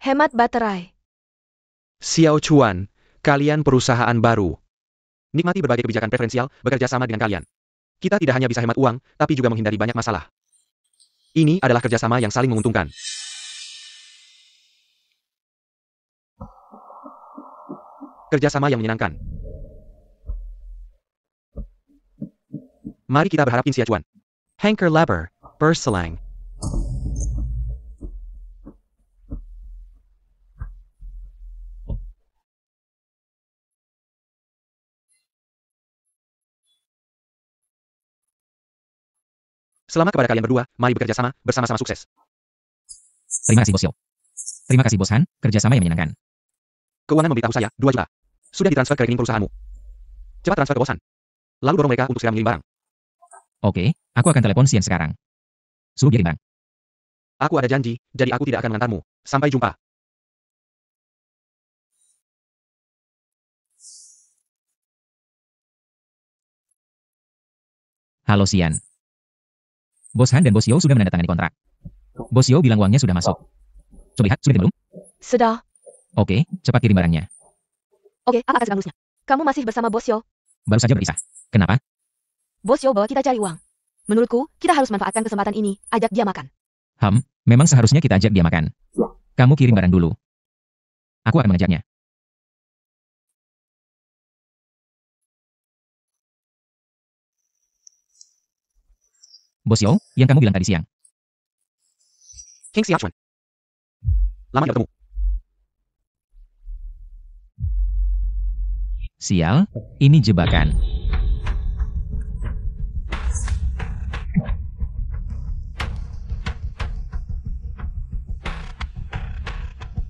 Hemat baterai. Xiao Chuan, kalian perusahaan baru. Nikmati berbagai kebijakan preferensial, bekerja sama dengan kalian. Kita tidak hanya bisa hemat uang, tapi juga menghindari banyak masalah. Ini adalah kerjasama yang saling menguntungkan. Kerjasama yang menyenangkan. Mari kita berharap Xiao Chuan. Hanker Laber, Berselang. Selamat kepada kalian berdua, mari bekerja sama, bersama-sama sukses. Terima kasih Bos Yo. Terima kasih Bos Han, kerjasama yang menyenangkan. Keuangan memberitahu saya, 2 juta. Sudah ditransfer ke rekening perusahaanmu. Cepat transfer ke Bos Han. Lalu dorong mereka untuk segera mengirim barang. Oke, aku akan telepon Xian sekarang. Suruh dia timbang. Aku ada janji, jadi aku tidak akan mengantarmu. Sampai jumpa. Halo Xian. Bos Han dan Bos Yo sudah menandatangani kontrak. Bos Yo bilang uangnya sudah masuk. Coba lihat, sudah belum? Sudah. Oke, cepat kirim barangnya. Oke, apa akan segangusnya? Kamu masih bersama Bos Yo? Baru saja berpisah. Kenapa? Bos Yo bawa kita cari uang. Menurutku, kita harus manfaatkan kesempatan ini, ajak dia makan. Memang seharusnya kita ajak dia makan. Kamu kirim barang dulu. Aku akan mengajaknya. Bos Yo, yang kamu bilang tadi siang. King Xiao Chuan. Lama tidak ketemu. Sial, ini jebakan.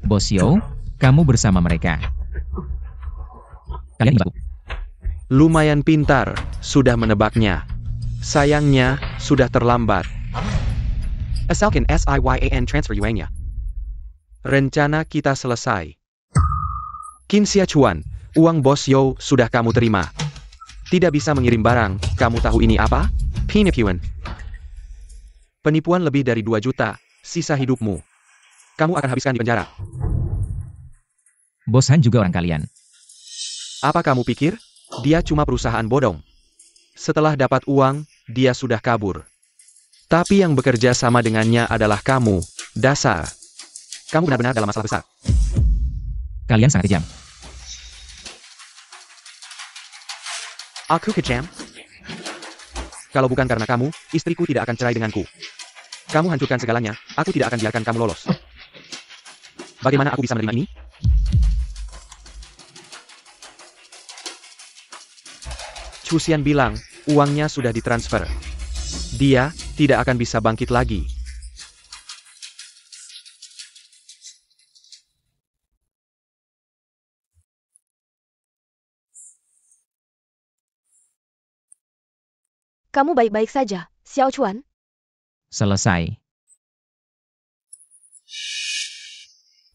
Bos Yo, kamu bersama mereka. Kalian ini baku. Lumayan pintar, sudah menebaknya. Sayangnya, sudah terlambat. Asalkan SIYAN transfer yuannya. Rencana kita selesai. Qin Xiachuan, uang Bos Yo sudah kamu terima. Tidak bisa mengirim barang, kamu tahu ini apa? Penipuan. Penipuan lebih dari 2 juta, sisa hidupmu. Kamu akan habiskan di penjara. Bos Han juga orang kalian. Apa kamu pikir? Dia cuma perusahaan bodong. Setelah dapat uang, dia sudah kabur. Tapi yang bekerja sama dengannya adalah kamu, dasar. Kamu benar-benar dalam masalah besar. Kalian sangat kejam. Aku kejam? Kalau bukan karena kamu, istriku tidak akan cerai denganku. Kamu hancurkan segalanya, aku tidak akan biarkan kamu lolos. Bagaimana aku bisa menerima ini? Chu Xian bilang, uangnya sudah ditransfer. Dia tidak akan bisa bangkit lagi. Kamu baik-baik saja, Xiao Chuan? Selesai.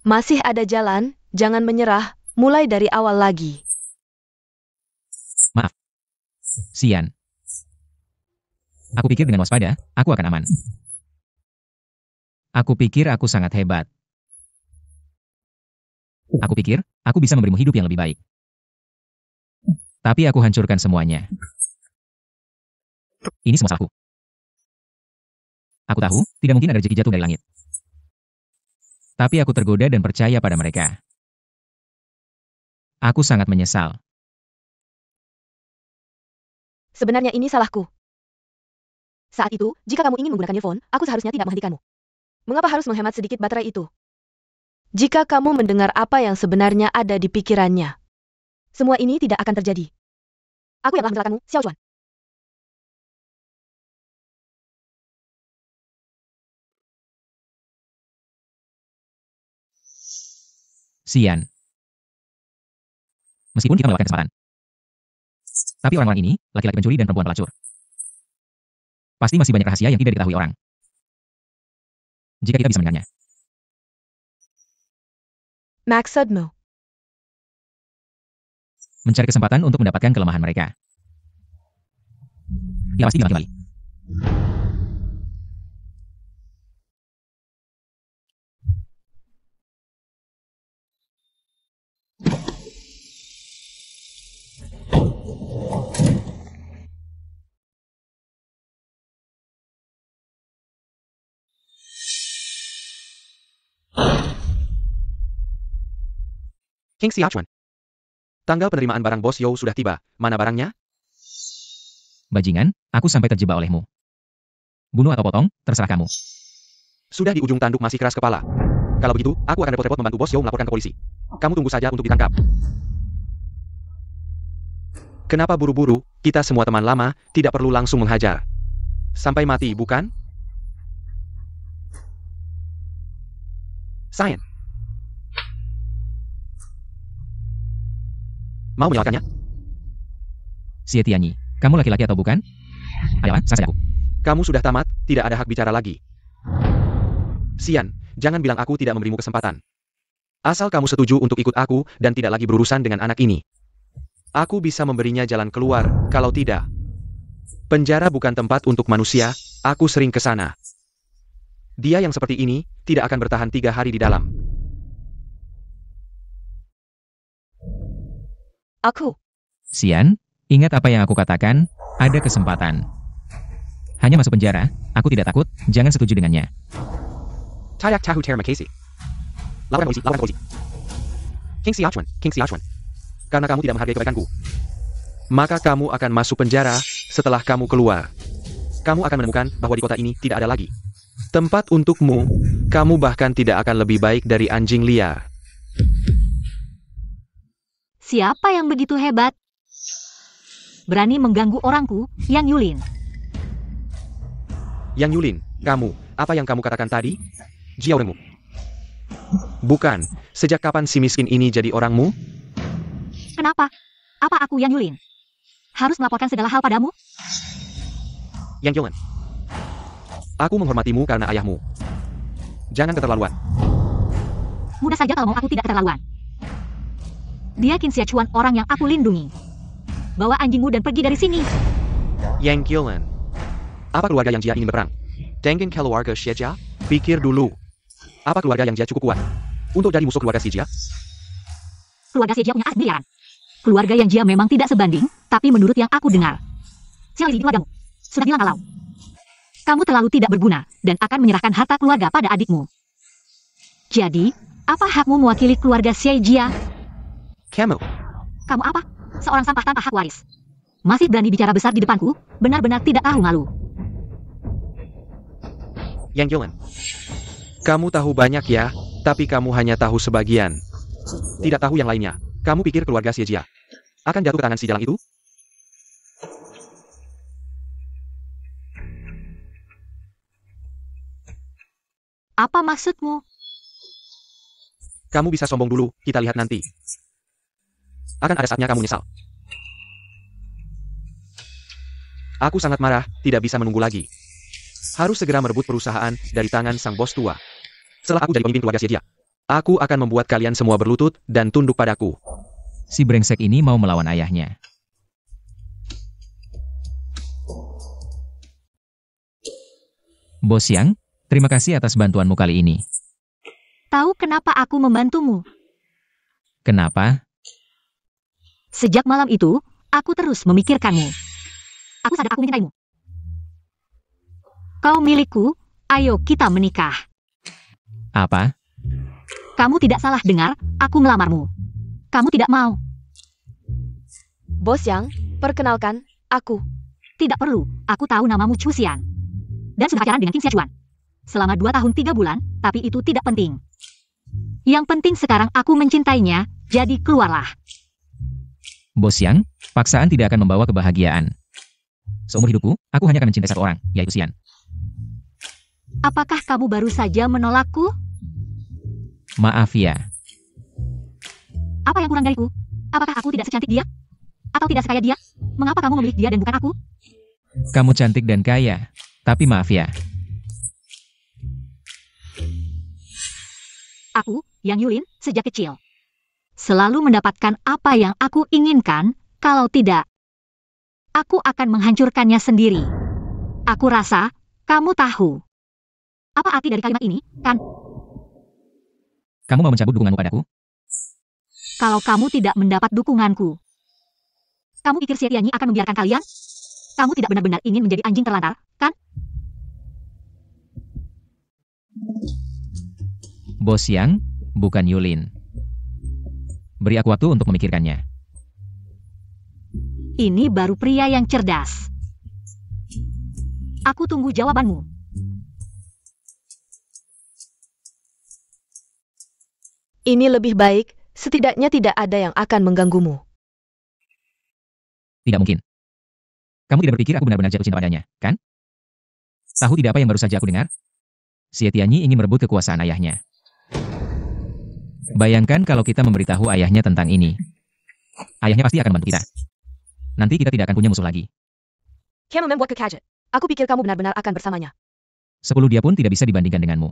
Masih ada jalan, jangan menyerah, mulai dari awal lagi. Maaf. Xian. Aku pikir dengan waspada, aku akan aman. Aku pikir aku sangat hebat. Aku pikir, aku bisa memberimu hidup yang lebih baik. Tapi aku hancurkan semuanya. Ini semua salahku. Aku tahu, tidak mungkin ada rezeki jatuh dari langit. Tapi aku tergoda dan percaya pada mereka. Aku sangat menyesal. Sebenarnya ini salahku. Saat itu, jika kamu ingin menggunakan earphone, aku seharusnya tidak menghentikanmu. Mengapa harus menghemat sedikit baterai itu? Jika kamu mendengar apa yang sebenarnya ada di pikirannya, semua ini tidak akan terjadi. Aku yang telah mencelakakanmu, Xiao Chuan. Xian. Meskipun kita melewatkan kesempatan. Tapi orang-orang ini, laki-laki pencuri dan perempuan pelacur. Pasti masih banyak rahasia yang tidak diketahui orang. Jika kita bisa mendengarnya. Maksudmu? Mencari kesempatan untuk mendapatkan kelemahan mereka. Ya pasti bilang kembali. King Xiachuan. Tanggal penerimaan barang Bos Yo sudah tiba. Mana barangnya? Bajingan, aku sampai terjebak olehmu. Bunuh atau potong, terserah kamu. Sudah di ujung tanduk masih keras kepala. Kalau begitu, aku akan repot-repot membantu Bos Yo melaporkan ke polisi. Kamu tunggu saja untuk ditangkap. Kenapa buru-buru? Kita semua teman lama, tidak perlu langsung menghajar. Sampai mati, bukan? Xian. Mau menyalakannya? Xie Tianyi, kamu laki-laki atau bukan? Ayolah, sah saja aku. Kamu sudah tamat, tidak ada hak bicara lagi. Xian, jangan bilang aku tidak memberimu kesempatan. Asal kamu setuju untuk ikut aku dan tidak lagi berurusan dengan anak ini. Aku bisa memberinya jalan keluar, kalau tidak. Penjara bukan tempat untuk manusia, aku sering ke sana. Dia yang seperti ini, tidak akan bertahan 3 hari di dalam. Aku. Xian, ingat apa yang aku katakan, ada kesempatan. Hanya masuk penjara, aku tidak takut, jangan setuju dengannya. Tayak tahu terima kasih. Laporan polisi, laporan polisi. King Xiachuan. Karena kamu tidak menghargai kebaikanku, maka kamu akan masuk penjara. Setelah kamu keluar, kamu akan menemukan bahwa di kota ini tidak ada lagi tempat untukmu. Kamu bahkan tidak akan lebih baik dari anjing liar. Siapa yang begitu hebat? Berani mengganggu orangku, Yang Yulin. Yang Yulin, kamu, apa yang kamu katakan tadi? Jia orangmu. Bukan, sejak kapan si miskin ini jadi orangmu? Kenapa? Apa aku Yang Yulin? Harus melaporkan segala hal padamu? Yang Yulin. Aku menghormatimu karena ayahmu. Jangan keterlaluan. Mudah saja kalau mau aku tidak keterlaluan. Dia Qin Xiachuan, orang yang aku lindungi. Bawa anjingmu dan pergi dari sini. Yang Yulin. Apa keluarga yang Jia ingin berperang? Dengan keluarga Xie? Pikir dulu. Apa keluarga yang Jia cukup kuat untuk jadi musuh keluarga si Jia? Keluarga si Jia punya aset miliaran. Keluarga yang Jia memang tidak sebanding, tapi menurut yang aku dengar, sial di keluargamu sudah bilang kalau kamu terlalu tidak berguna dan akan menyerahkan harta keluarga pada adikmu. Jadi, apa hakmu mewakili keluarga si Jia? Kamu. Kamu apa? Seorang sampah tanpa hak waris. Masih berani bicara besar di depanku, benar-benar tidak tahu malu. Yang Yulin. Kamu tahu banyak ya, tapi kamu hanya tahu sebagian. Tidak tahu yang lainnya. Kamu pikir keluarga si Jia akan jatuh ke tangan si jalang itu? Apa maksudmu? Kamu bisa sombong dulu, kita lihat nanti. Akan ada saatnya kamu nyesal. Aku sangat marah, tidak bisa menunggu lagi. Harus segera merebut perusahaan dari tangan sang bos tua. Setelah aku jadi pemimpin keluarga si Jia, aku akan membuat kalian semua berlutut dan tunduk padaku. Si brengsek ini mau melawan ayahnya. Bos Yang, terima kasih atas bantuanmu kali ini. Tahu kenapa aku membantumu? Kenapa? Sejak malam itu, aku terus memikirkanmu. Aku sadar aku mencintaimu. Kau milikku, ayo kita menikah. Apa? Kamu tidak salah dengar, aku melamarmu. Kamu tidak mau. Bos Yang, perkenalkan, aku. Tidak perlu, aku tahu namamu Chu Xian. Dan sudah pacaran dengan Qin Xiachuan. Selama 2 tahun 3 bulan, tapi itu tidak penting. Yang penting sekarang aku mencintainya, jadi keluarlah. Bos Yang, paksaan tidak akan membawa kebahagiaan. Seumur hidupku, aku hanya akan mencintai satu orang, yaitu Xian. Apakah kamu baru saja menolakku? Maaf ya. Apa yang kurang dariku? Apakah aku tidak secantik dia? Atau tidak sekaya dia? Mengapa kamu memilih dia dan bukan aku? Kamu cantik dan kaya, tapi maaf ya. Aku, Yang Yulin, sejak kecil selalu mendapatkan apa yang aku inginkan, kalau tidak, aku akan menghancurkannya sendiri. Aku rasa, kamu tahu. Apa arti dari kalimat ini, kan? Kamu mau mencabut dukunganmu padaku? Kalau kamu tidak mendapat dukunganku, kamu pikir Xie Tianyi akan membiarkan kalian? Kamu tidak benar-benar ingin menjadi anjing terlantar, kan? Bos Yang, bukan Yulin. Beri aku waktu untuk memikirkannya. Ini baru pria yang cerdas. Aku tunggu jawabanmu. Ini lebih baik, setidaknya tidak ada yang akan mengganggumu. Tidak mungkin. Kamu tidak berpikir aku benar-benar jatuh cinta padanya, kan? Tahu tidak apa yang baru saja aku dengar? Xie Tianyi ingin merebut kekuasaan ayahnya. Bayangkan kalau kita memberitahu ayahnya tentang ini. Ayahnya pasti akan membantu kita. Nanti kita tidak akan punya musuh lagi. Kamu membuat kekaget. Aku pikir kamu benar-benar akan bersamanya. 10 dia pun tidak bisa dibandingkan denganmu.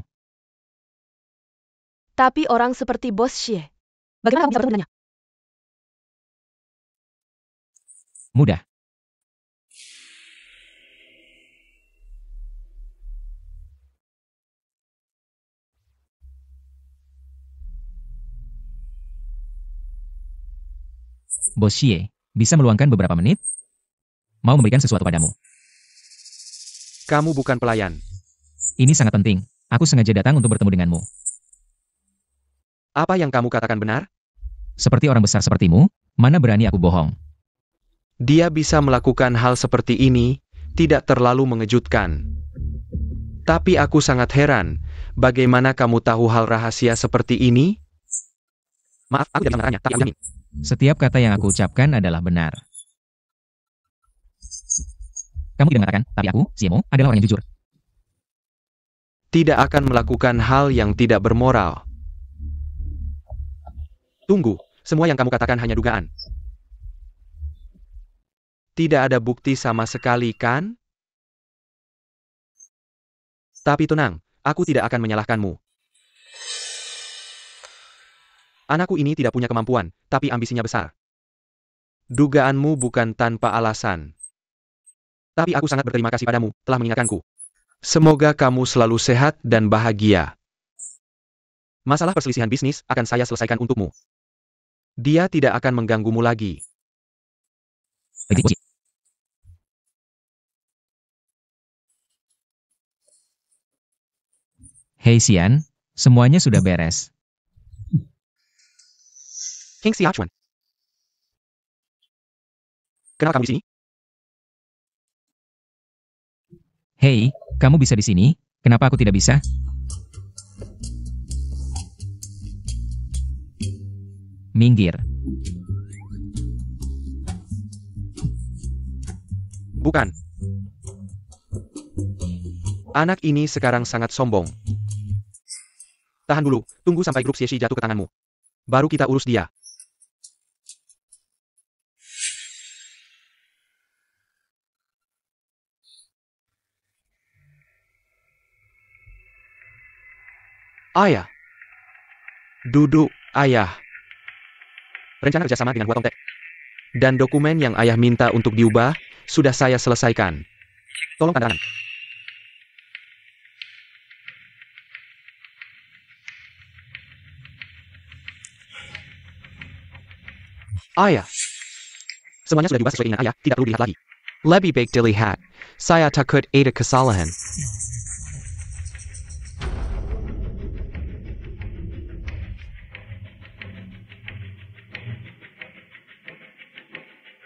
Tapi orang seperti Bos Xie, bagaimana kamu bisa bertemu dengannya? Mudah. Bos Xie, bisa meluangkan beberapa menit? Mau memberikan sesuatu padamu. Kamu bukan pelayan. Ini sangat penting. Aku sengaja datang untuk bertemu denganmu. Apa yang kamu katakan benar? Seperti orang besar sepertimu, mana berani aku bohong. Dia bisa melakukan hal seperti ini, tidak terlalu mengejutkan. Tapi aku sangat heran, bagaimana kamu tahu hal rahasia seperti ini? Maaf, aku tidak bisa menerangnya, tapi aku jamin. Setiap kata yang aku ucapkan adalah benar. Kamu tidak mengatakan, tapi aku, Siemo, adalah orang yang jujur. Tidak akan melakukan hal yang tidak bermoral. Tunggu, semua yang kamu katakan hanya dugaan. Tidak ada bukti sama sekali, kan? Tapi tenang, aku tidak akan menyalahkanmu. Anakku ini tidak punya kemampuan, tapi ambisinya besar. Dugaanmu bukan tanpa alasan. Tapi aku sangat berterima kasih padamu, telah mengingatkanku. Semoga kamu selalu sehat dan bahagia. Masalah perselisihan bisnis akan saya selesaikan untukmu. Dia tidak akan mengganggumu lagi. Hei Xian, semuanya sudah beres. King Xiachuan. Kenapa kamu di sini? Hei, kamu bisa di sini? Kenapa aku tidak bisa? Minggir. Bukan. Anak ini sekarang sangat sombong. Tahan dulu, tunggu sampai grup Xieshi jatuh ke tanganmu. Baru kita urus dia. Ayah. Duduk, ayah. Rencana kerjasama dengan Hua Tongtek. Dan dokumen yang ayah minta untuk diubah, sudah saya selesaikan. Tolong tanda tangan. Ayah. Semuanya sudah diubah sesuai keinginan ayah, tidak perlu dilihat lagi. Lebih baik dilihat. Saya takut ada kesalahan.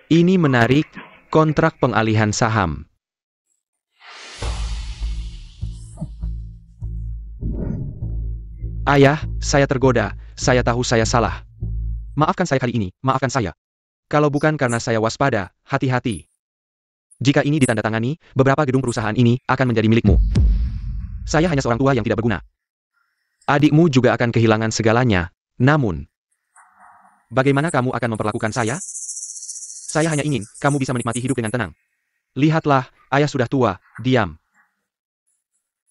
Ini menarik, kontrak pengalihan saham. Ayah, saya tergoda, saya tahu saya salah. Maafkan saya kali ini, maafkan saya. Kalau bukan karena saya waspada, hati-hati. Jika ini ditandatangani, beberapa gedung perusahaan ini akan menjadi milikmu. Saya hanya seorang tua yang tidak berguna. Adikmu juga akan kehilangan segalanya. Namun, bagaimana kamu akan memperlakukan saya? Saya hanya ingin kamu bisa menikmati hidup dengan tenang. Lihatlah, ayah sudah tua, diam.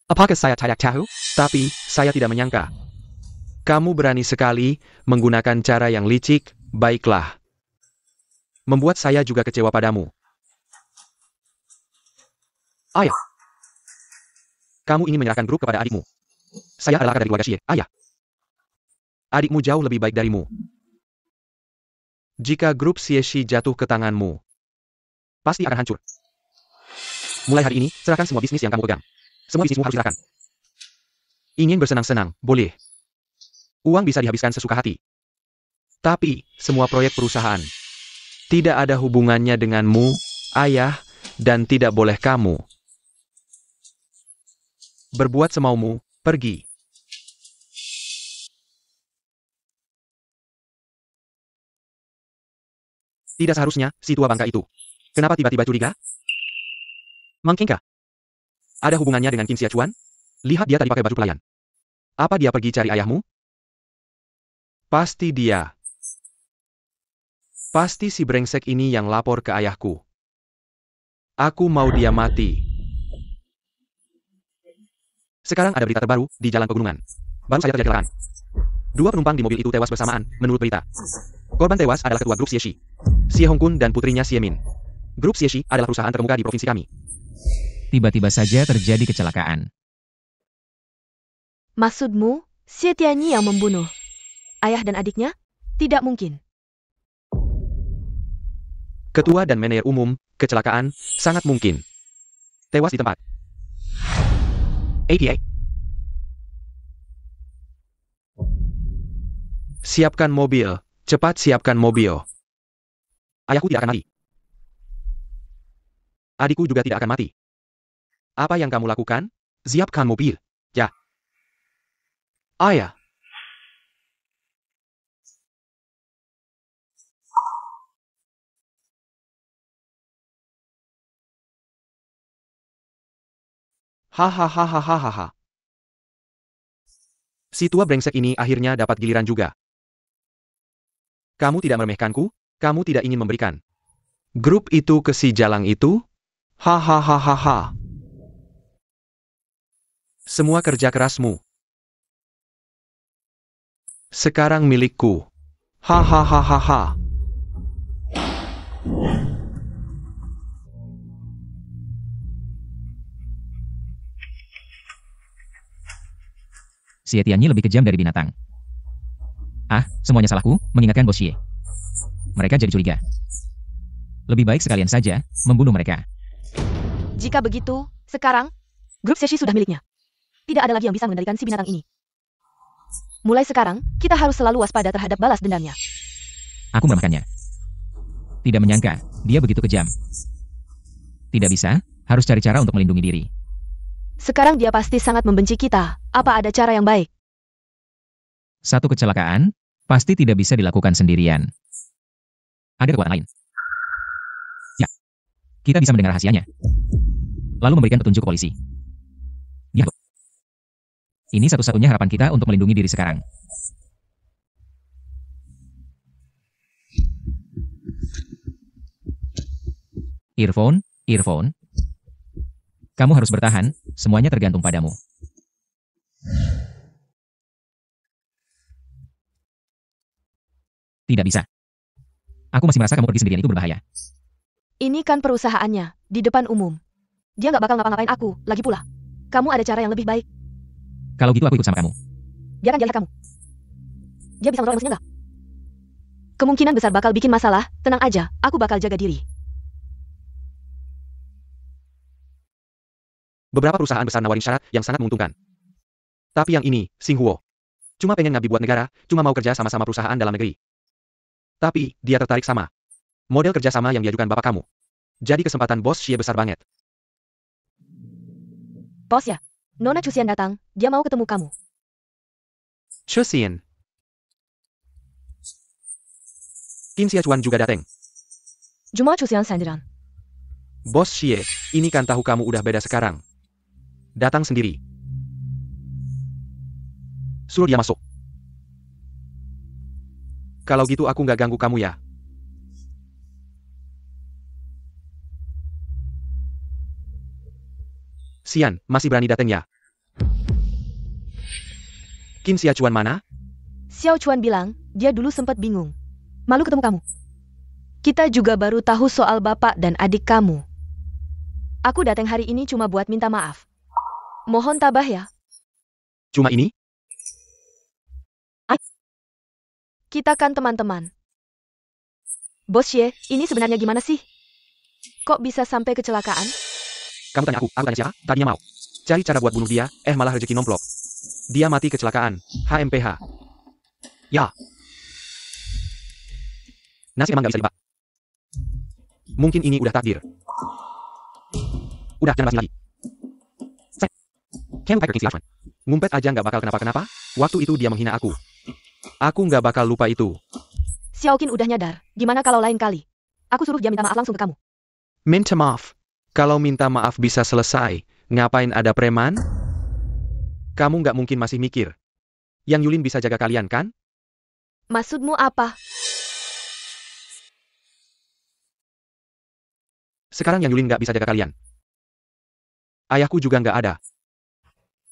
Apakah saya tidak tahu? Tapi, saya tidak menyangka. Kamu berani sekali menggunakan cara yang licik, baiklah. Membuat saya juga kecewa padamu. Ayah. Kamu ingin menyerahkan grup kepada adikmu. Saya adalah akar dari keluarga Xie, ayah. Adikmu jauh lebih baik darimu. Jika grup Xieshi jatuh ke tanganmu, pasti akan hancur. Mulai hari ini, serahkan semua bisnis yang kamu pegang. Semua bisnismu harus serahkan. Ingin bersenang-senang, boleh. Uang bisa dihabiskan sesuka hati. Tapi, semua proyek perusahaan tidak ada hubungannya denganmu, ayah, dan tidak boleh kamu berbuat semaumu, pergi. Tidak seharusnya, si tua bangka itu. Kenapa tiba-tiba curiga? Mungkinkah ada hubungannya dengan Kim Xiachuan? Lihat dia tadi pakai baju pelayan. Apa dia pergi cari ayahmu? Pasti dia. Pasti si brengsek ini yang lapor ke ayahku. Aku mau dia mati. Sekarang ada berita terbaru di jalan pegunungan. Baru saja terjadi kecelakaan. 2 penumpang di mobil itu tewas bersamaan, menurut berita. Korban tewas adalah ketua grup Xieshi, Xie Hongkun dan putrinya Xie Min. Grup Xieshi adalah perusahaan terkemuka di provinsi kami. Tiba-tiba saja terjadi kecelakaan. Maksudmu, Xie Tianyi yang membunuh ayah dan adiknya? Tidak mungkin. Ketua dan manajer umum, kecelakaan, sangat mungkin. Tewas di tempat. APA. Siapkan mobil, cepat siapkan mobil. Ayahku tidak akan mati. Adikku juga tidak akan mati. Apa yang kamu lakukan? Siapkan mobil. Ya. Ayah. Hahaha. Si tua brengsek ini akhirnya dapat giliran juga. Kamu tidak meremehkanku, kamu tidak ingin memberikan grup itu ke si Jalang itu? Hahaha. Semua kerja kerasmu sekarang milikku. Hahaha. Si Etienne lebih kejam dari binatang. Semuanya salahku, mengingatkan Bos Xie. Mereka jadi curiga. Lebih baik sekalian saja membunuh mereka. Jika begitu, sekarang, grup Seshi sudah miliknya. Tidak ada lagi yang bisa mengendalikan si binatang ini. Mulai sekarang, kita harus selalu waspada terhadap balas dendamnya. Aku meremehkannya. Tidak menyangka, dia begitu kejam. Tidak bisa, harus cari cara untuk melindungi diri. Sekarang dia pasti sangat membenci kita. Apa ada cara yang baik? Satu kecelakaan, pasti tidak bisa dilakukan sendirian. Ada kekuatan lain. Ya, kita bisa mendengar rahasianya. Lalu memberikan petunjuk ke polisi. Ya, ini satu-satunya harapan kita untuk melindungi diri sekarang. Earphone. Kamu harus bertahan, semuanya tergantung padamu. Tidak bisa. Aku masih merasa kamu pergi sendirian itu berbahaya. Ini kan perusahaannya, di depan umum. Dia nggak bakal ngapa-ngapain aku, lagi pula. Kamu ada cara yang lebih baik. Kalau gitu aku ikut sama kamu. Dia akan jahat kamu. Dia bisa mengontrol emosinya nggak? Kemungkinan besar bakal bikin masalah, tenang aja, aku bakal jaga diri. Beberapa perusahaan besar nawarin syarat yang sangat menguntungkan. Tapi yang ini, Xinghuo, cuma pengen ngabdi buat negara, cuma mau kerja sama-sama perusahaan dalam negeri. Tapi, dia tertarik sama model kerjasama yang diajukan bapak kamu. Jadi kesempatan Bos Xie besar banget. Bos ya, Nona Cusian datang, dia mau ketemu kamu. Cusian. Qin Xiachuan juga datang. Juma Cusian sendirian. Bos Xie, ini kan tahu kamu udah beda sekarang. Datang sendiri. Suruh dia masuk. Kalau gitu aku nggak ganggu kamu ya. Xian, masih berani datang ya? Qin Xiachuan mana? Xiao Chuan bilang, dia dulu sempat bingung. Malu ketemu kamu. Kita juga baru tahu soal bapak dan adik kamu. Aku datang hari ini cuma buat minta maaf. Mohon tabah ya. Cuma ini? Kita kan teman-teman. Bos Xie, ini sebenarnya gimana sih? Kok bisa sampai kecelakaan? Kamu tanya aku tanya siapa? Tadinya mau cari cara buat bunuh dia, malah rezeki nomplok. Dia mati kecelakaan, HMPH. Ya. Nasib emang gak bisa diubah. Mungkin ini udah takdir. Udah, jangan basi lagi. Kamu pakai Qin Xiachuan. Ngumpet aja nggak bakal kenapa-kenapa, waktu itu dia menghina aku. Aku nggak bakal lupa itu. Xiao Qin udah nyadar, gimana kalau lain kali? Aku suruh dia minta maaf langsung ke kamu. Minta maaf. Kalau minta maaf bisa selesai, ngapain ada preman? Kamu nggak mungkin masih mikir. Yang Yulin bisa jaga kalian kan? Maksudmu apa? Sekarang yang Yulin nggak bisa jaga kalian. Ayahku juga nggak ada.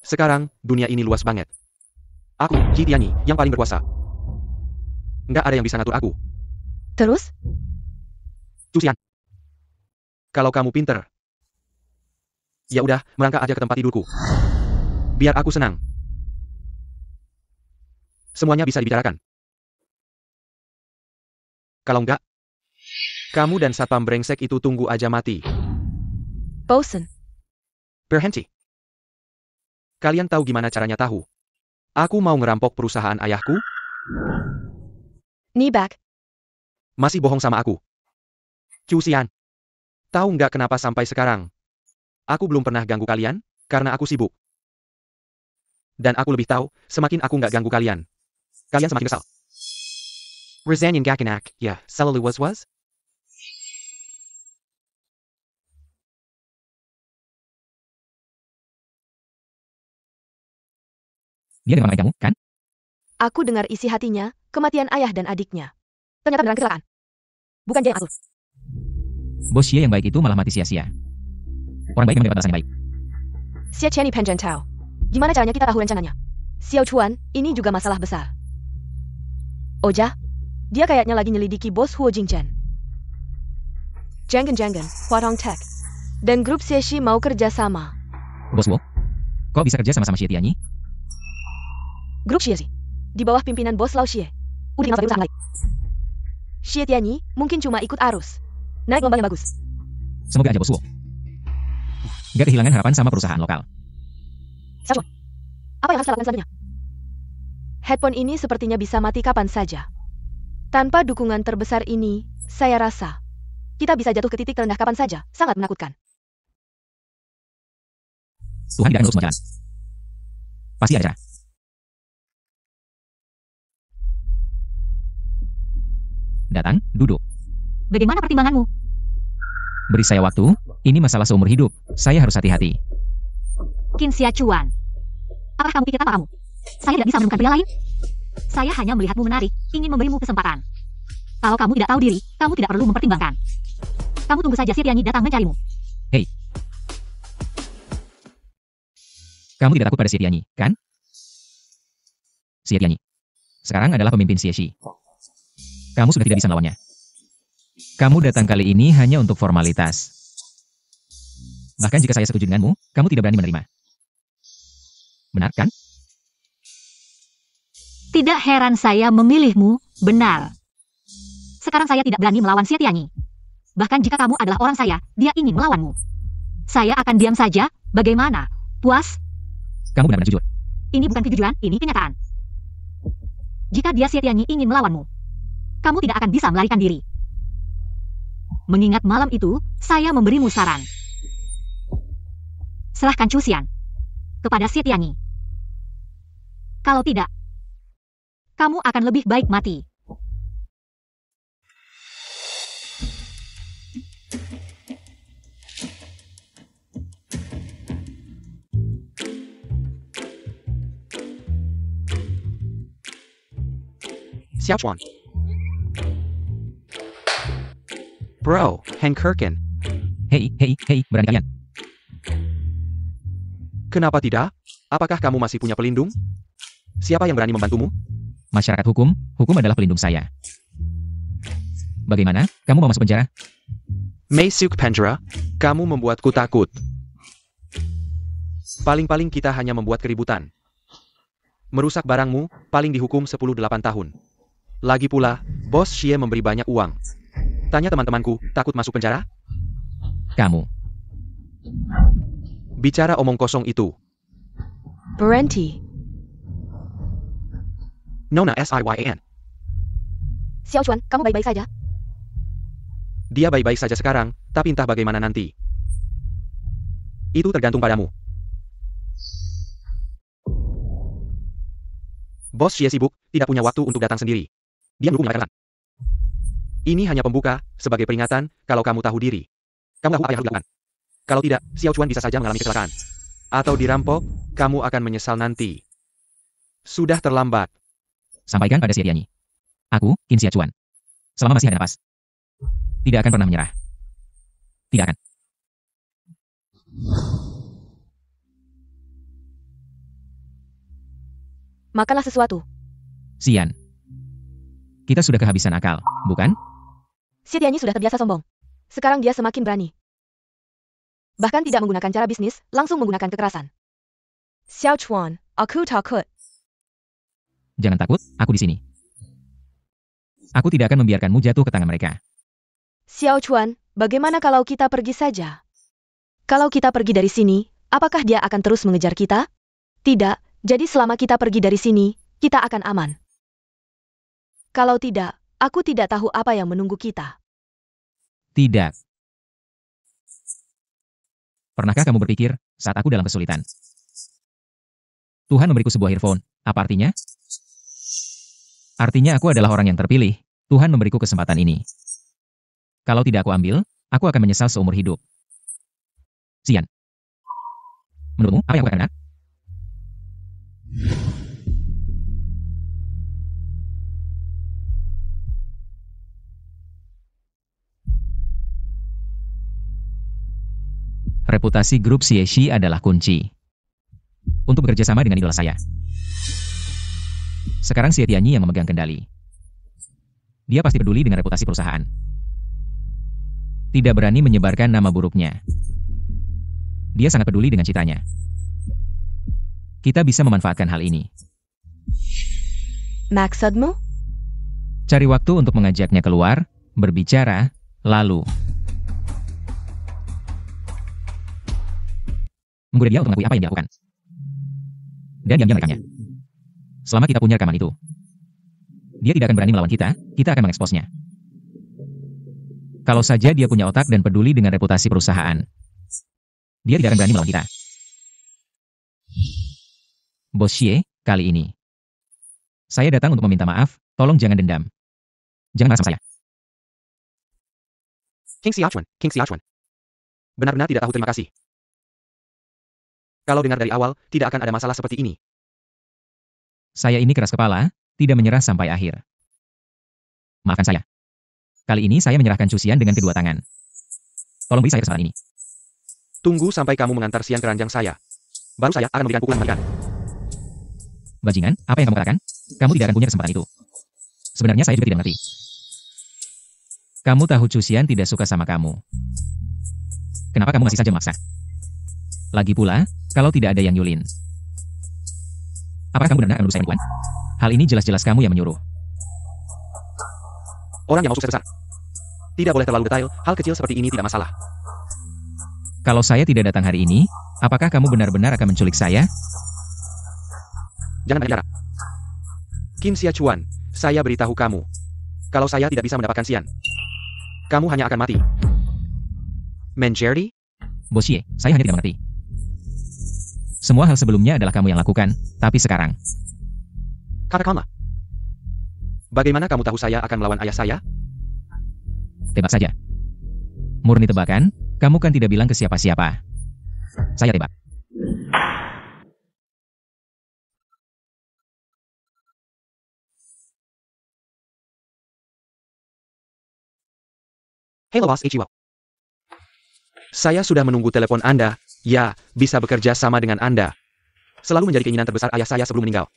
Sekarang, dunia ini luas banget. Aku, Ji Tianyi, yang paling berkuasa. Nggak ada yang bisa ngatur aku. Terus? Cusian. Kalau kamu pinter, ya udah, merangkak aja ke tempat tidurku. Biar aku senang. Semuanya bisa dibicarakan. Kalau enggak, kamu dan satpam brengsek itu tunggu aja mati. Bosen. Berhenti. Kalian tahu gimana caranya tahu? Aku mau ngerampok perusahaan ayahku? Nibak. Masih bohong sama aku. Cusian. Tahu nggak kenapa sampai sekarang? Aku belum pernah ganggu kalian, karena aku sibuk. Dan aku lebih tahu, semakin aku nggak ganggu kalian, kalian semakin kesal. Rezanian gakinak, ya, selalu was-was? Dia dengan kamu, kan? Aku dengar isi hatinya, kematian ayah dan adiknya. Ternyata beneran kecelakaan. Bukan dia yang atur. Bos Xie yang baik itu malah mati sia-sia. Orang baik memang dapat balasan yang baik. Xie Qian Penjan Tao. Gimana caranya kita tahu rencananya? Xiao Chuan, ini juga masalah besar. Oja, dia kayaknya lagi nyelidiki bos Huo Jingchen. Jangan-jangan, Huarong Tech dan grup Xie Shi mau kerja sama. Bos Wo? Kok bisa kerja sama-sama Xie Tianyi? Grup Xie Shi, di bawah pimpinan bos Lao Xie. Udah dikenal sebagai perusahaan lain. Xie Tianyi mungkin cuma ikut arus. Naik gelombang yang bagus. Semoga aja Bos Wo gak kehilangan harapan sama perusahaan lokal. Xiao Chuan, apa yang harus dilakukan selanjutnya? Headphone ini sepertinya bisa mati kapan saja. Tanpa dukungan terbesar ini, saya rasa kita bisa jatuh ke titik terendah kapan saja. Sangat menakutkan. Tuhan tidak akan urus semua jalan. Pasti ada cara. Datang, duduk. Bagaimana pertimbanganmu? Beri saya waktu, ini masalah seumur hidup. Saya harus hati-hati. Qin Xia Chuan. Apakah kamu pikir tanpa kamu saya tidak bisa menemukan pria lain? Saya hanya melihatmu menarik, ingin memberimu kesempatan. Kalau kamu tidak tahu diri, kamu tidak perlu mempertimbangkan. Kamu tunggu saja Xie Tianyi datang mencarimu. Hei. Kamu tidak takut pada Xie Tianyi, kan? Xie Tianyi sekarang adalah pemimpin Xie Shi. Kamu sudah tidak bisa melawannya. Kamu datang kali ini hanya untuk formalitas. Bahkan jika saya setuju denganmu, kamu tidak berani menerima. Benar, kan? Tidak heran saya memilihmu, benar. Sekarang saya tidak berani melawan Xie Tianyi. Bahkan jika kamu adalah orang saya, dia ingin melawanmu. Saya akan diam saja, bagaimana? Puas? Kamu benar-benar jujur. Ini bukan kejujuran, ini kenyataan. Jika dia Xie Tianyi ingin melawanmu, kamu tidak akan bisa melarikan diri. Mengingat malam itu, saya memberimu saran. Serahkan Chu Xian kepada Xie Tianyi. Kalau tidak, kamu akan lebih baik mati. Xiao Chuan. Bro, Hank Kirkin. Hei, berani kalian. Kenapa tidak? Apakah kamu masih punya pelindung? Siapa yang berani membantumu? Masyarakat hukum adalah pelindung saya. Bagaimana? Kamu mau masuk penjara? Mei Suk Penjara, kamu membuatku takut. Paling-paling kita hanya membuat keributan. Merusak barangmu, paling dihukum 10-8 tahun. Lagi pula, Bos Xie memberi banyak uang. Tanya teman-temanku, takut masuk penjara? Kamu. Bicara omong kosong itu. Berhenti. Nona Syan. Xiao Chuan, kamu baik-baik saja? Dia baik-baik saja sekarang, tapi entah bagaimana nanti. Itu tergantung padamu. Bos Xie sibuk, tidak punya waktu untuk datang sendiri. Dia menunggu menyalakan. Ini hanya pembuka, sebagai peringatan, kalau kamu tahu diri. Kamu tahu apa yang harus dilakukan. Kalau tidak, Xiao Chuan bisa saja mengalami kecelakaan. Atau dirampok, kamu akan menyesal nanti. Sudah terlambat. Sampaikan pada Xie Tianyi. Aku, Qin Xia Chuan. Selama masih ada napas, tidak akan pernah menyerah. Tidak akan. Makanlah sesuatu. Xian. Kita sudah kehabisan akal, bukan? Xie Tianyi sudah terbiasa sombong. Sekarang dia semakin berani. Bahkan tidak menggunakan cara bisnis, langsung menggunakan kekerasan. Xiao Chuan, aku takut. Jangan takut, aku di sini. Aku tidak akan membiarkanmu jatuh ke tangan mereka. Xiao Chuan, bagaimana kalau kita pergi saja? Kalau kita pergi dari sini, apakah dia akan terus mengejar kita? Tidak, jadi selama kita pergi dari sini, kita akan aman. Kalau tidak, aku tidak tahu apa yang menunggu kita. Tidak. Pernahkah kamu berpikir, saat aku dalam kesulitan? Tuhan memberiku sebuah earphone, apa artinya? Artinya aku adalah orang yang terpilih. Tuhan memberiku kesempatan ini. Kalau tidak aku ambil, aku akan menyesal seumur hidup. Xian. Menurutmu, apa yang aku akan reputasi grup Xieshi adalah kunci untuk bekerja sama dengan idola saya. Sekarang Xie Tianyi yang memegang kendali. Dia pasti peduli dengan reputasi perusahaan. Tidak berani menyebarkan nama buruknya. Dia sangat peduli dengan citanya. Kita bisa memanfaatkan hal ini. Maksudmu? Cari waktu untuk mengajaknya keluar, berbicara, lalu menggoda dia untuk mengakui apa yang dilakukan. Dan diam-diam merekamnya. Selama kita punya rekaman itu, dia tidak akan berani melawan kita akan mengeksposnya. Kalau saja dia punya otak dan peduli dengan reputasi perusahaan, dia tidak akan berani melawan kita. Bos Xie, kali ini saya datang untuk meminta maaf, tolong jangan dendam. Jangan marah sama saya. King Xiaochuan. Benar-benar tidak tahu terima kasih. Kalau dengar dari awal, tidak akan ada masalah seperti ini. Saya ini keras kepala, tidak menyerah sampai akhir. Maafkan saya. Kali ini saya menyerahkan Cu Xian dengan kedua tangan. Tolong beri saya kesempatan ini. Tunggu sampai kamu mengantar Xian ke ranjang saya. Baru saya akan memberikan pukulan mengerikan. Bajingan, apa yang kamu katakan? Kamu tidak akan punya kesempatan itu. Sebenarnya saya juga tidak mengerti. Kamu tahu Cu Xian tidak suka sama kamu. Kenapa kamu masih saja memaksa? Lagi pula, kalau tidak ada yang nyulin. Apakah kamu benar-benar akan menuduh saya penipuan? Hal ini jelas-jelas kamu yang menyuruh. Orang yang mau sukses besar. Tidak boleh terlalu detail, hal kecil seperti ini tidak masalah. Kalau saya tidak datang hari ini, apakah kamu benar-benar akan menculik saya? Jangan bicara. Qin Xiaochuan, saya beritahu kamu. Kalau saya tidak bisa mendapatkan Xian, kamu hanya akan mati. Menjadi? Bos Xie, saya hanya tidak mengerti. Semua hal sebelumnya adalah kamu yang lakukan, tapi sekarang. Katakanlah. Bagaimana kamu tahu saya akan melawan ayah saya? Tebak saja. Murni tebakan, kamu kan tidak bilang ke siapa-siapa. Saya tebak. Halo Bos Ichiwa. Saya sudah menunggu telepon Anda. Ya, bisa bekerja sama dengan Anda. Selalu menjadi keinginan terbesar ayah saya sebelum meninggal.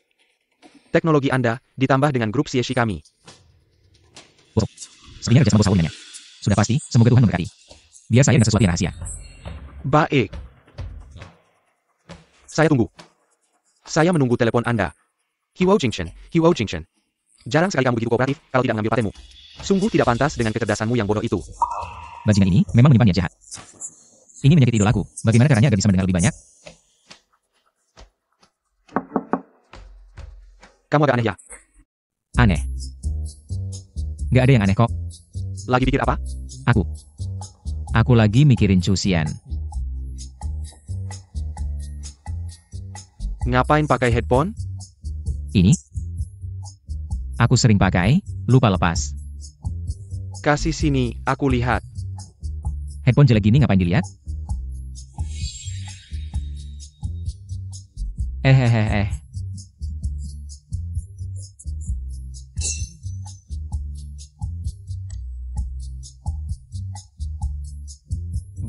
Teknologi Anda ditambah dengan grup Xieshi kami. Wow, sepertinya kerja sama bos Hao. Sudah pasti, semoga Tuhan memberkati. Biar saya dengan sesuatu yang rahasia. Baik. Saya tunggu. Saya menunggu telepon Anda. Hiwo Jingchen. Jarang sekali kamu begitu kooperatif kalau tidak mengambil patentmu. Sungguh tidak pantas dengan kecerdasanmu yang bodoh itu. Bajingan ini memang menyimpan niat jahat. Ini menyakiti idolaku. Bagaimana caranya agar bisa mendengar lebih banyak? Kamu agak aneh ya? Aneh. Gak ada yang aneh kok. Lagi pikir apa? Aku lagi mikirin Cu Xian. Ngapain pakai headphone? Ini? Aku sering pakai, lupa lepas. Kasih sini, aku lihat. Headphone jelek gini ngapain dilihat?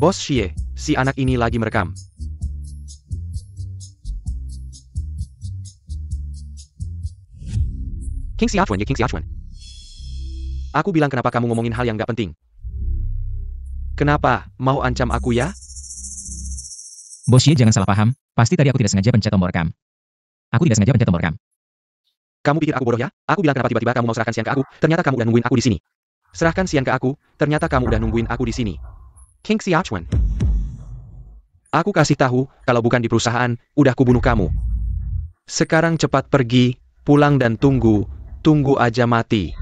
Bos Xie, si anak ini lagi merekam. King Xiaochuan. Aku bilang kenapa kamu ngomongin hal yang gak penting. Kenapa? Mau ancam aku ya? Bos Xie jangan salah paham, pasti tadi aku tidak sengaja pencet tombol rekam. Aku tidak sengaja pencet tombol rekam. Kamu pikir aku bodoh ya? Aku bilang kenapa tiba-tiba kamu mau serahkan Xian ke aku, ternyata kamu udah nungguin aku di sini. Serahkan Xian ke aku, ternyata kamu udah nungguin aku di sini. King Xiaochuan. Aku kasih tahu, kalau bukan di perusahaan, udah kubunuh kamu. Sekarang cepat pergi, pulang dan tunggu aja mati.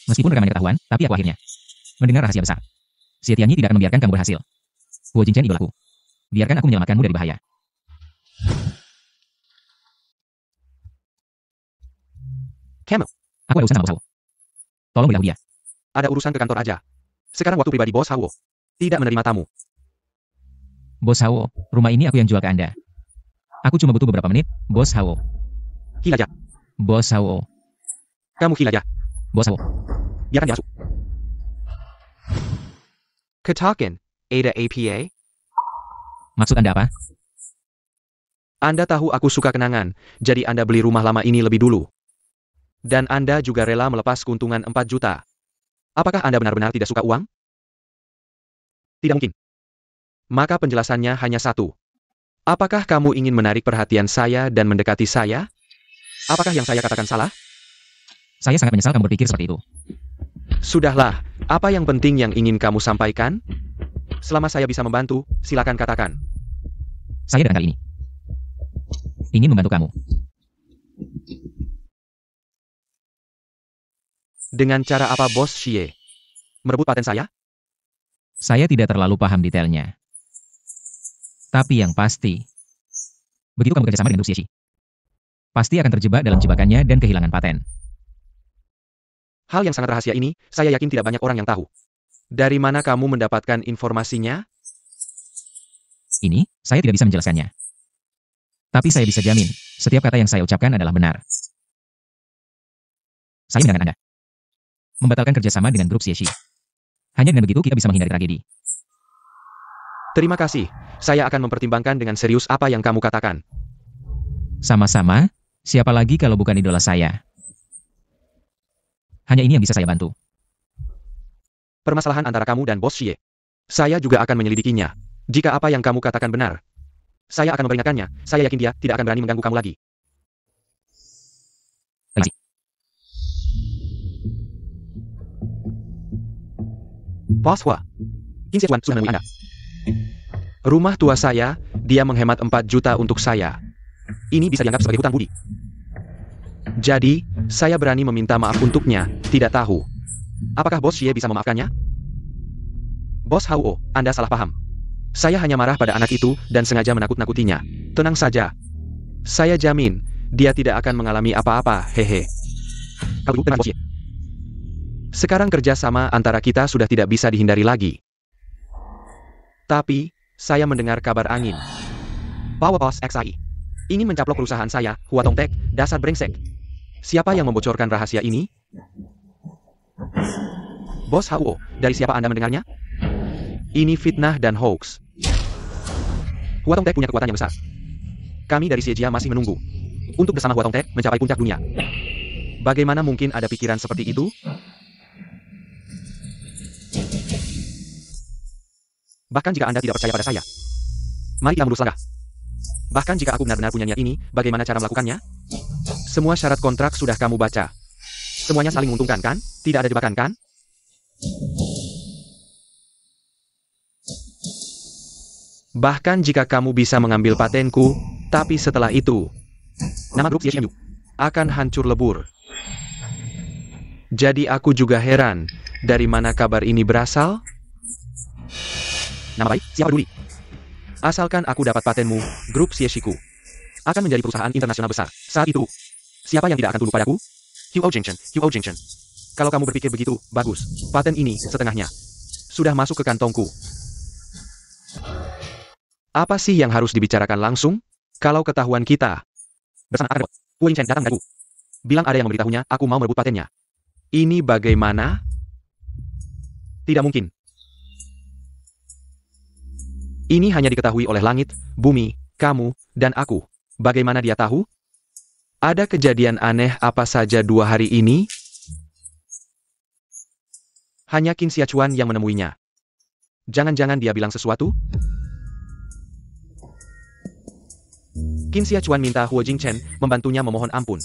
Meskipun rekamannya ketahuan, tapi aku akhirnya mendengar rahasia besar. Xie Tianyi tidak akan membiarkan kamu berhasil. Huo Jingchen idolaku. Biarkan aku menyelamatkanmu dari bahaya. Camel. Aku ada urusan sama Bos Hao. Tolong beritahu dia. Ada urusan ke kantor aja. Sekarang waktu pribadi Bos Hao. Tidak menerima tamu. Bos Hao, rumah ini aku yang jual ke Anda. Aku cuma butuh beberapa menit, Bos Hao. Hilaja. Bos Hao. Kamu Hilaja. Bos Hao. Biarkan dia masuk. Katakan, Ada APA. Maksud Anda apa? Anda tahu aku suka kenangan, jadi Anda beli rumah lama ini lebih dulu. Dan Anda juga rela melepas keuntungan 4 juta. Apakah Anda benar-benar tidak suka uang? Tidak mungkin. Maka penjelasannya hanya satu. Apakah kamu ingin menarik perhatian saya dan mendekati saya? Apakah yang saya katakan salah? Saya sangat menyesal kamu berpikir seperti itu. Sudahlah, apa yang penting yang ingin kamu sampaikan? Selama saya bisa membantu, silakan katakan. Saya datang kali ini ingin membantu kamu. Dengan cara apa Bos Xie? Merebut paten saya? Saya tidak terlalu paham detailnya. Tapi yang pasti, begitu kamu bekerjasama dengan Grup Xie, pasti akan terjebak dalam jebakannya dan kehilangan paten. Hal yang sangat rahasia ini, saya yakin tidak banyak orang yang tahu. Dari mana kamu mendapatkan informasinya? Ini, saya tidak bisa menjelaskannya. Tapi saya bisa jamin, setiap kata yang saya ucapkan adalah benar. Saya mendengar Anda membatalkan kerjasama dengan Grup Xie. Hanya dengan begitu kita bisa menghindari tragedi. Terima kasih. Saya akan mempertimbangkan dengan serius apa yang kamu katakan. Sama-sama, siapa lagi kalau bukan idola saya? Hanya ini yang bisa saya bantu. Permasalahan antara kamu dan Bos Xie. Saya juga akan menyelidikinya. Jika apa yang kamu katakan benar, saya akan memperingatkannya. Saya yakin dia tidak akan berani mengganggu kamu lagi. Terima kasih. Bos Hua, Qin Xie Chuan sudah menemui Anda. Rumah tua saya, dia menghemat 4 juta untuk saya. Ini bisa dianggap sebagai hutang budi. Jadi, saya berani meminta maaf untuknya, tidak tahu. Apakah Bos Xie bisa memaafkannya? Bos Hao, Anda salah paham. Saya hanya marah pada anak itu dan sengaja menakut-nakutinya. Tenang saja. Saya jamin, dia tidak akan mengalami apa-apa, hehe. Kalau dengan Bos Xie. Sekarang kerjasama antara kita sudah tidak bisa dihindari lagi. Tapi, saya mendengar kabar angin. Power Boss XI ingin mencaplok perusahaan saya, Hua Tongtek, dasar brengsek. Siapa yang membocorkan rahasia ini? Bos Hao, dari siapa Anda mendengarnya? Ini fitnah dan hoax. Hua Tongtek punya kekuatan yang besar. Kami dari Xie Jia masih menunggu untuk bersama Hua Tongtek mencapai puncak dunia. Bagaimana mungkin ada pikiran seperti itu? Bahkan jika Anda tidak percaya pada saya, mari kita mundur selangkah. Bahkan jika aku benar-benar punya niat ini, bagaimana cara melakukannya? Semua syarat kontrak sudah kamu baca. Semuanya saling menguntungkan kan? Tidak ada jebakan kan? Bahkan jika kamu bisa mengambil patenku, tapi setelah itu, nama Grup Xie akan hancur lebur. Jadi aku juga heran, dari mana kabar ini berasal? Nama baik, siapa peduli? Asalkan aku dapat patenmu, Grup Xie-Shiku akan menjadi perusahaan internasional besar. Saat itu, siapa yang tidak akan tunduk padaku? Huo Jingchen. Kalau kamu berpikir begitu, bagus. Paten ini, setengahnya, sudah masuk ke kantongku. Apa sih yang harus dibicarakan langsung? Kalau ketahuan kita bersama akan Huo Jingchen datang padaku. Bilang ada yang memberitahunya, aku mau merebut patennya. Ini bagaimana? Tidak mungkin. Ini hanya diketahui oleh langit, bumi, kamu, dan aku. Bagaimana dia tahu? Ada kejadian aneh apa saja 2 hari ini? Hanya Qin Xie Chuan yang menemuinya. Jangan-jangan dia bilang sesuatu? Qin Xie Chuan minta Huo Jingchen membantunya memohon ampun.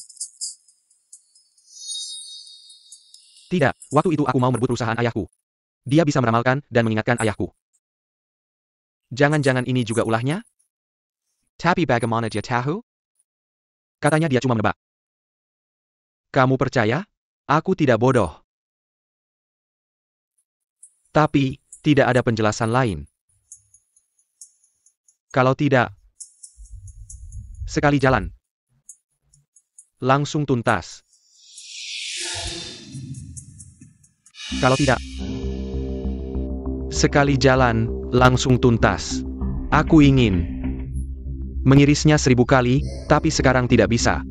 Tidak, waktu itu aku mau merebut perusahaan ayahku. Dia bisa meramalkan dan mengingatkan ayahku. Jangan-jangan ini juga ulahnya? Tapi bagaimana dia tahu? Katanya dia cuma menebak. Kamu percaya? Aku tidak bodoh. Tapi, tidak ada penjelasan lain. Kalau tidak, sekali jalan, langsung tuntas. Kalau tidak, sekali jalan, langsung tuntas. Aku ingin mengirisnya 1000 kali, tapi sekarang tidak bisa.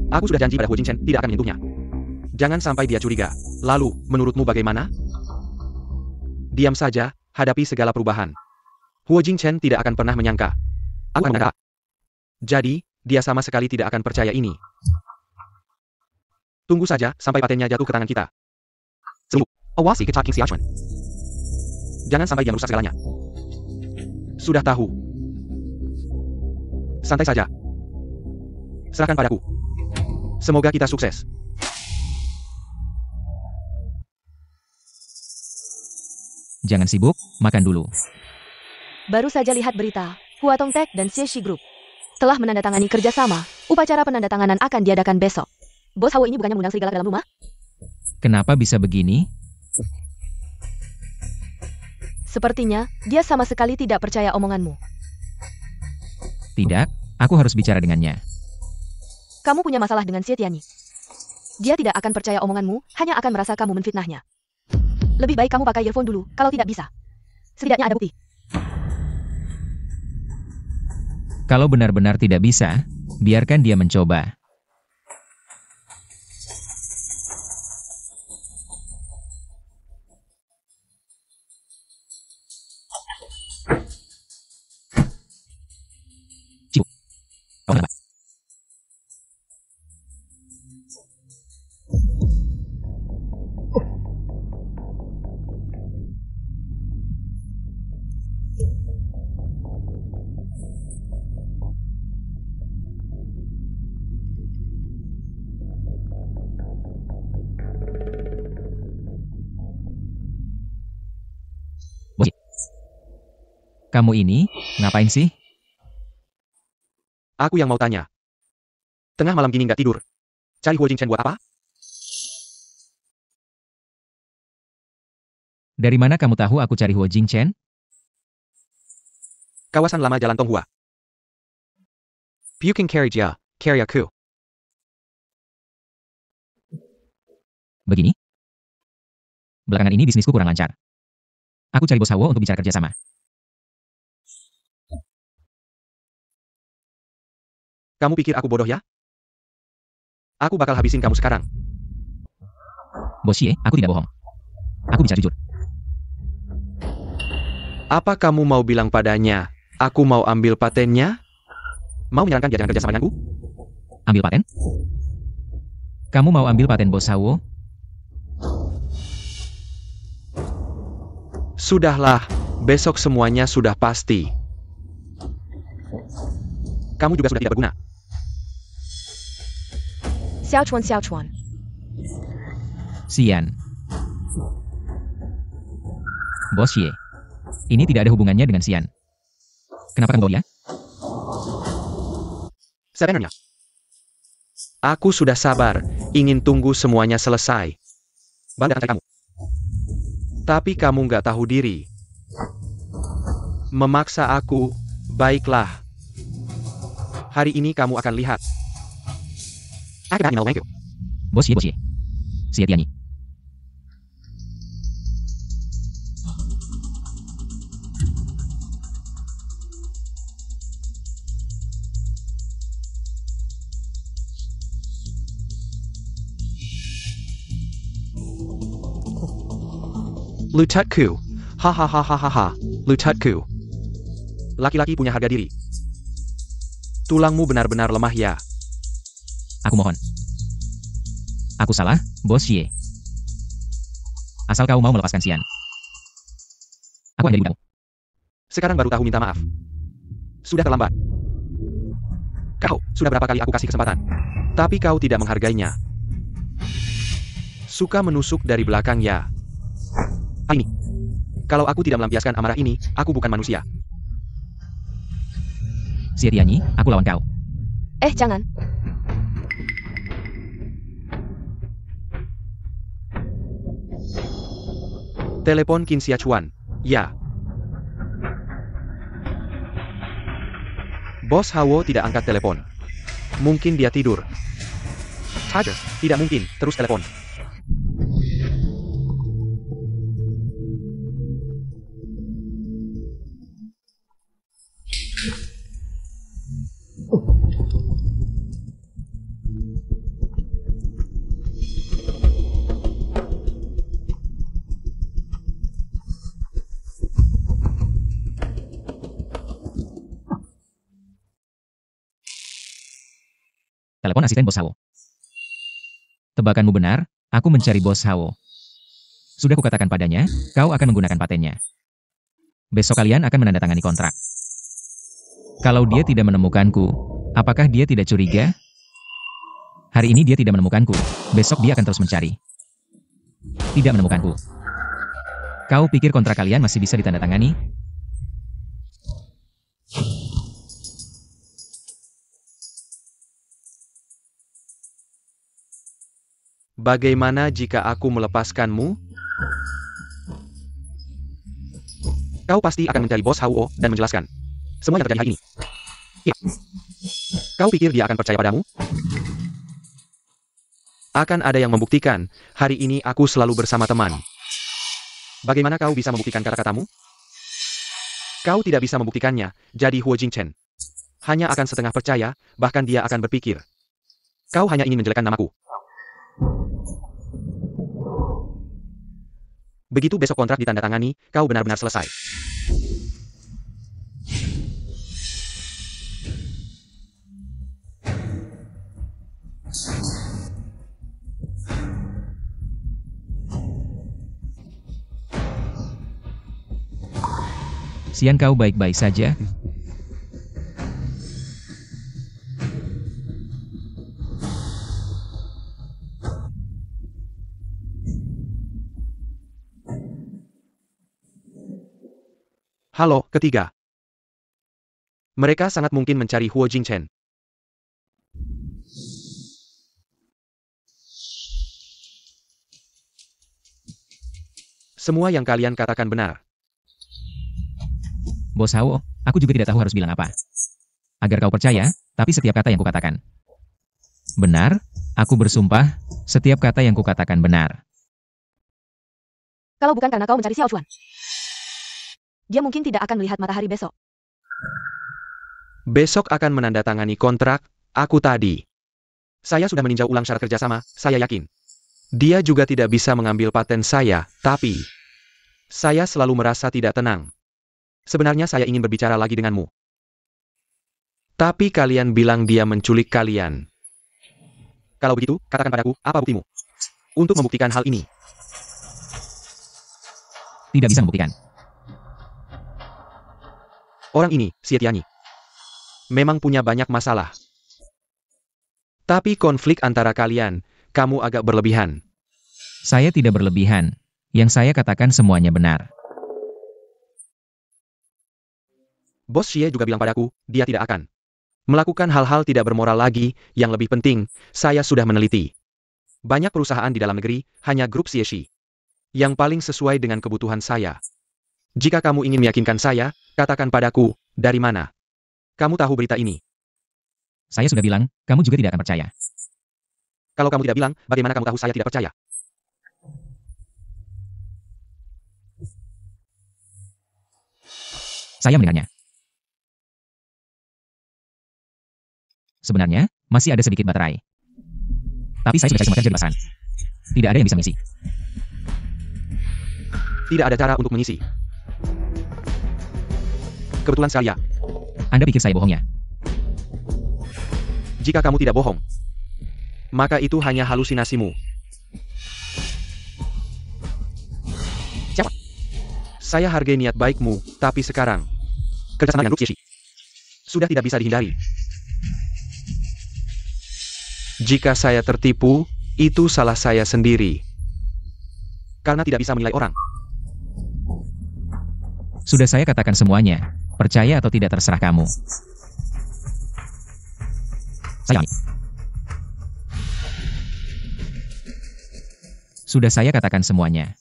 Aku sudah janji pada Huo Jingchen tidak akan menyentuhnya. Jangan sampai dia curiga. Lalu, menurutmu bagaimana? Diam saja, hadapi segala perubahan. Huo Jingchen tidak akan pernah menyangka. Aku akan menyangka. Jadi, dia sama sekali tidak akan percaya ini. Tunggu saja sampai patennya jatuh ke tangan kita. Sibuk. Awasi kecaking Xiaochuan. Jangan sampai dia merusak segalanya. Sudah tahu. Santai saja. Serahkan padaku. Semoga kita sukses. Jangan sibuk, makan dulu. Baru saja lihat berita, Huatong Tech dan Xieshi Group telah menandatangani kerjasama. Upacara penandatanganan akan diadakan besok. Bos Hao ini bukannya mengundang serigala ke dalam rumah? Kenapa bisa begini? Sepertinya, dia sama sekali tidak percaya omonganmu. Tidak, aku harus bicara dengannya. Kamu punya masalah dengan Xie Tianyi. Dia tidak akan percaya omonganmu, hanya akan merasa kamu menfitnahnya. Lebih baik kamu pakai earphone dulu, kalau tidak bisa. Setidaknya ada bukti. Kalau benar-benar tidak bisa, biarkan dia mencoba. Cibuk. Kau kenapa? Bos, kamu ini ngapain sih? Aku yang mau tanya. Tengah malam gini nggak tidur. Cari Huo Jingchen buat apa? Dari mana kamu tahu aku cari Huo Jingchen? Kawasan lama Jalan Tonghua. Puking carry dia, carry aku. Begini? Belakangan ini bisnisku kurang lancar. Aku cari bos Hao untuk bicara kerjasama. Kamu pikir aku bodoh ya? Aku bakal habisin kamu sekarang. Bos Xie, aku tidak bohong. Aku bicara jujur. Apa kamu mau bilang padanya, aku mau ambil patennya? Mau menyarankan dia jangan kerjasama denganku? Ambil paten? Kamu mau ambil paten bos Hao? Sudahlah, besok semuanya sudah pasti. Kamu juga sudah tidak berguna. Xiaochuan, Xiaochuan. Xian. Bos Xie. Ini tidak ada hubungannya dengan Xian. Kenapa kamu bawa dia? Sebenarnya, aku sudah sabar, ingin tunggu semuanya selesai. Bangga akan cari kamu. Tapi kamu nggak tahu diri. Memaksa aku, baiklah. Hari ini kamu akan lihat. Aku akan email you. Bos Xie. Xie Tianyi. Lututku. Hahaha. Lututku. Laki-laki punya harga diri. Tulangmu benar-benar lemah ya. Aku mohon. Aku salah, Bos Xie. Asal kau mau melepaskan Xian. Aku hanya ibu kamu. Sekarang baru tahu minta maaf. Sudah terlambat. Kau, sudah berapa kali aku kasih kesempatan. Tapi kau tidak menghargainya. Suka menusuk dari belakang ya. Ini. Kalau aku tidak melampiaskan amarah ini, aku bukan manusia. Xie Tianyi, aku lawan kau. Jangan. Telepon Qin Xiaochuan. Ya. Bos Hao tidak angkat telepon. Mungkin dia tidur. Saja, tidak mungkin, terus telepon. Telepon asisten bos Hao. Tebakanmu benar, aku mencari bos Hao. Sudah kukatakan padanya, kau akan menggunakan patennya. Besok kalian akan menandatangani kontrak. Kalau dia tidak menemukanku, apakah dia tidak curiga? Hari ini dia tidak menemukanku, besok dia akan terus mencari. Tidak menemukanku. Kau pikir kontrak kalian masih bisa ditandatangani? Bagaimana jika aku melepaskanmu? Kau pasti akan mencari bos Hao dan menjelaskan semua yang terjadi hari ini. Ya. Kau pikir dia akan percaya padamu? Akan ada yang membuktikan, hari ini aku selalu bersama teman. Bagaimana kau bisa membuktikan kata-katamu? Kau tidak bisa membuktikannya, jadi Huo Jingchen hanya akan setengah percaya, bahkan dia akan berpikir, kau hanya ingin menjelekkan namaku. Begitu besok kontrak ditandatangani, kau benar-benar selesai. Sian, kau baik-baik saja? Halo, ketiga. Mereka sangat mungkin mencari Huo Jingchen. Semua yang kalian katakan benar. Bos Hao, aku juga tidak tahu harus bilang apa. Agar kau percaya, tapi setiap kata yang kukatakan benar, aku bersumpah, setiap kata yang kukatakan benar. Kalau bukan karena kau mencari Xiao Chuan, dia mungkin tidak akan melihat matahari besok. Besok akan menandatangani kontrak, aku tadi. Saya sudah meninjau ulang syarat kerjasama, saya yakin. Dia juga tidak bisa mengambil paten saya, tapi saya selalu merasa tidak tenang. Sebenarnya saya ingin berbicara lagi denganmu. Tapi kalian bilang dia menculik kalian. Kalau begitu, katakan padaku, apa buktimu? Untuk membuktikan hal ini. Tidak bisa membuktikan. Orang ini, Xie Tianyi, memang punya banyak masalah. Tapi konflik antara kalian, kamu agak berlebihan. Saya tidak berlebihan. Yang saya katakan semuanya benar. Bos Xie juga bilang padaku, dia tidak akan melakukan hal-hal tidak bermoral lagi, yang lebih penting, saya sudah meneliti. Banyak perusahaan di dalam negeri, hanya grup Xie Shi yang paling sesuai dengan kebutuhan saya. Jika kamu ingin meyakinkan saya, katakan padaku, dari mana kamu tahu berita ini? Saya sudah bilang, kamu juga tidak akan percaya. Kalau kamu tidak bilang, bagaimana kamu tahu saya tidak percaya? Saya mendengarnya. Sebenarnya, masih ada sedikit baterai. Tapi saya sudah cari semacam jari basan. Tidak ada yang bisa mengisi. Tidak ada cara untuk mengisi. Kebetulan sekali ya. Anda pikir saya bohongnya? Jika kamu tidak bohong, maka itu hanya halusinasimu. Siapa? Saya hargai niat baikmu, tapi sekarang, kerjasama dengan grup Xie Shi sudah tidak bisa dihindari. Jika saya tertipu, itu salah saya sendiri. Karena tidak bisa menilai orang. Sudah saya katakan semuanya. Percaya atau tidak terserah kamu. Saya Sudah saya katakan semuanya.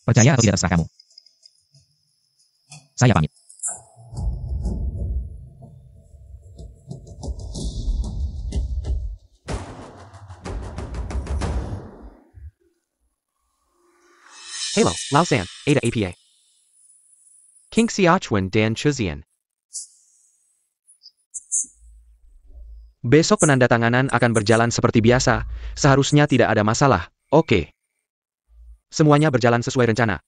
Percaya atau tidak terserah kamu. Saya pamit. Halo, Lao San, Ada APA. King Xiaochuan Dan Chuzian. Besok penandatanganan akan berjalan seperti biasa, seharusnya tidak ada masalah, oke. Semuanya berjalan sesuai rencana.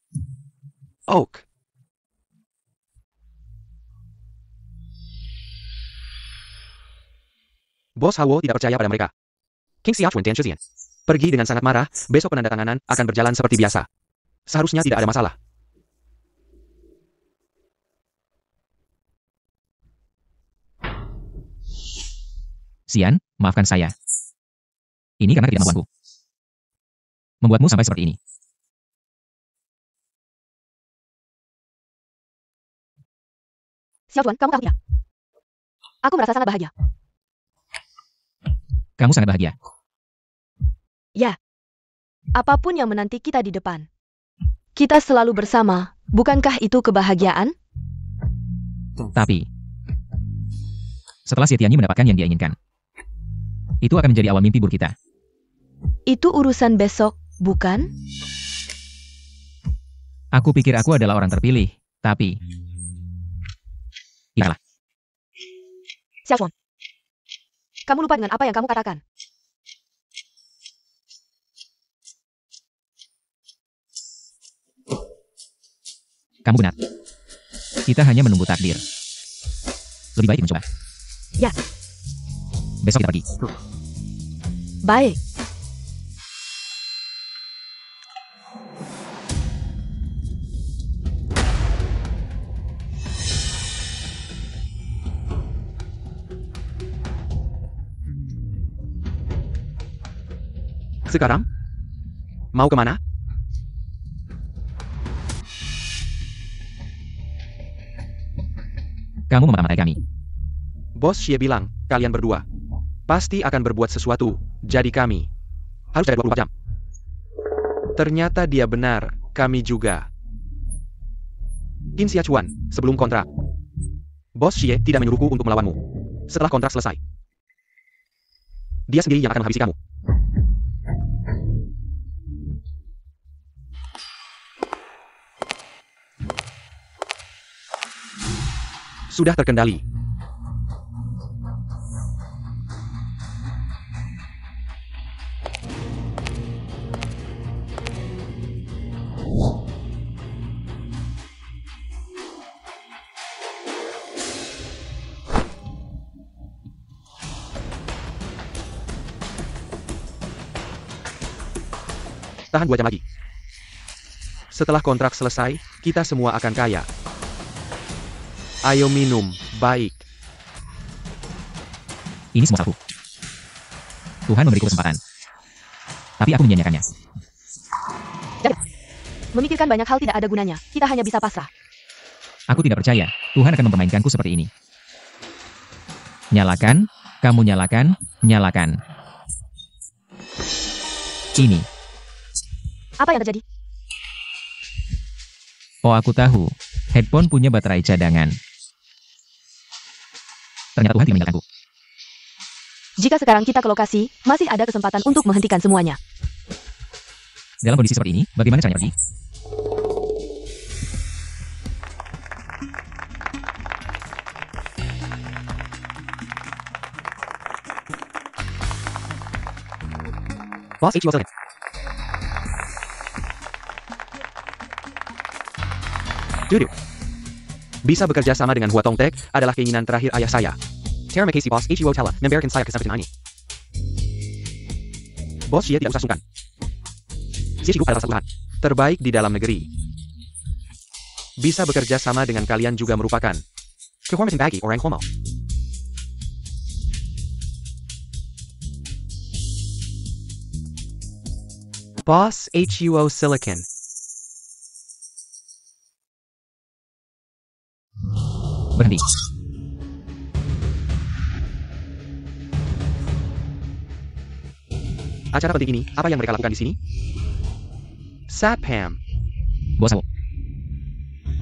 Oak. Bos Hawo tidak percaya pada mereka. King Xiaochuan dan Shixian pergi dengan sangat marah, besok penandatanganan akan berjalan seperti biasa. Seharusnya tidak ada masalah. Xian, maafkan saya. Ini karena ketidakmampuanku. Membuatmu sampai seperti ini. Xiaochuan, kamu tahu tidak? Aku merasa sangat bahagia. Kamu sangat bahagia. Ya. Apapun yang menanti kita di depan. Kita selalu bersama, bukankah itu kebahagiaan? Tapi, setelah Xie Tianyi mendapatkan yang dia inginkan, itu akan menjadi awal mimpi buruk kita. Itu urusan besok, bukan? Aku pikir aku adalah orang terpilih, tapi... Tidaklah. Xiaochuan, kamu lupa dengan apa yang kamu katakan. Kamu benar. Kita hanya menunggu takdir. Lebih baik mencoba. Ya. Besok kita pergi. Baik. Sekarang? Mau kemana? Kamu memarahi kami. Bos Xie bilang, kalian berdua pasti akan berbuat sesuatu, jadi kami harus jaga 24 jam. Ternyata dia benar, kami juga. Qin Xiaochuan, sebelum kontrak. Bos Xie tidak menyuruhku untuk melawanmu. Setelah kontrak selesai, dia sendiri yang akan menghabisi kamu. Sudah terkendali. Tahan 2 jam lagi. Setelah kontrak selesai, kita semua akan kaya. Ayo minum, baik. Ini semua salahku. Tuhan memberiku kesempatan. Tapi aku menyia-nyiakannya. Memikirkan banyak hal tidak ada gunanya. Kita hanya bisa pasrah. Aku tidak percaya. Tuhan akan mempermainkanku seperti ini. Nyalakan, kamu nyalakan, nyalakan. Ini. Apa yang terjadi? Oh, aku tahu. Headphone punya baterai cadangan. Ternyata Tuhan tidak meninggalkanku. Jika sekarang kita ke lokasi, masih ada kesempatan untuk menghentikan semuanya. Dalam kondisi seperti ini, bagaimana caranya pergi? Boss HUO Silicon. Duduk. Bisa bekerja sama dengan Hua Tongtek adalah keinginan terakhir ayah saya. Terima kasih Bos HUO telah memberikan saya kesempatan ini. Bos Xie tidak usah sungkan. Xie Shigu adalah satu terbaik di dalam negeri. Bisa bekerja sama dengan kalian juga merupakan kehormatan bagi orang Homo. Boss HUO Silicon. Berhenti. Acara penting ini, apa yang mereka lakukan di sini? Satpam. Bos Hawo.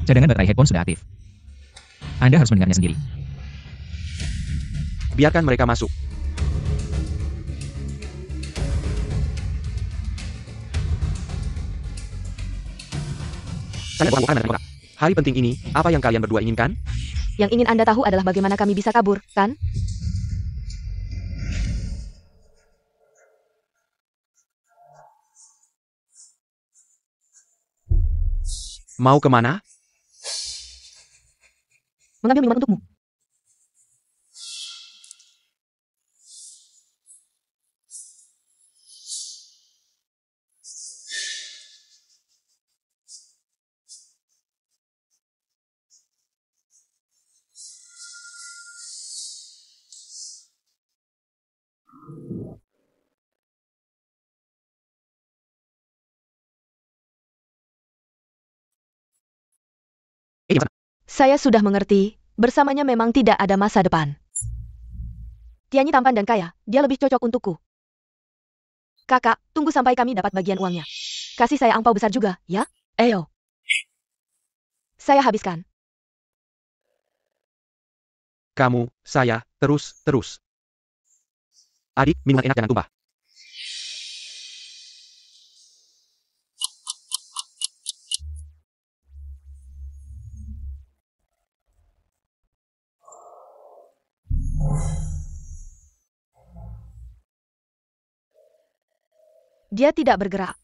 Cadangan baterai headphone sudah aktif. Anda harus mendengarnya sendiri. Biarkan mereka masuk. Hari penting ini, apa yang kalian berdua inginkan? Yang ingin Anda tahu adalah bagaimana kami bisa kabur, kan? Mau kemana? Mengambil minuman untukmu. Saya sudah mengerti, bersamanya memang tidak ada masa depan. Tianyi tampan dan kaya, dia lebih cocok untukku. Kakak, tunggu sampai kami dapat bagian uangnya. Kasih saya angpau besar juga, ya? Ayo. Saya habiskan. Kamu, saya, terus. Adik, minuman enak jangan tumpah. Dia tidak bergerak.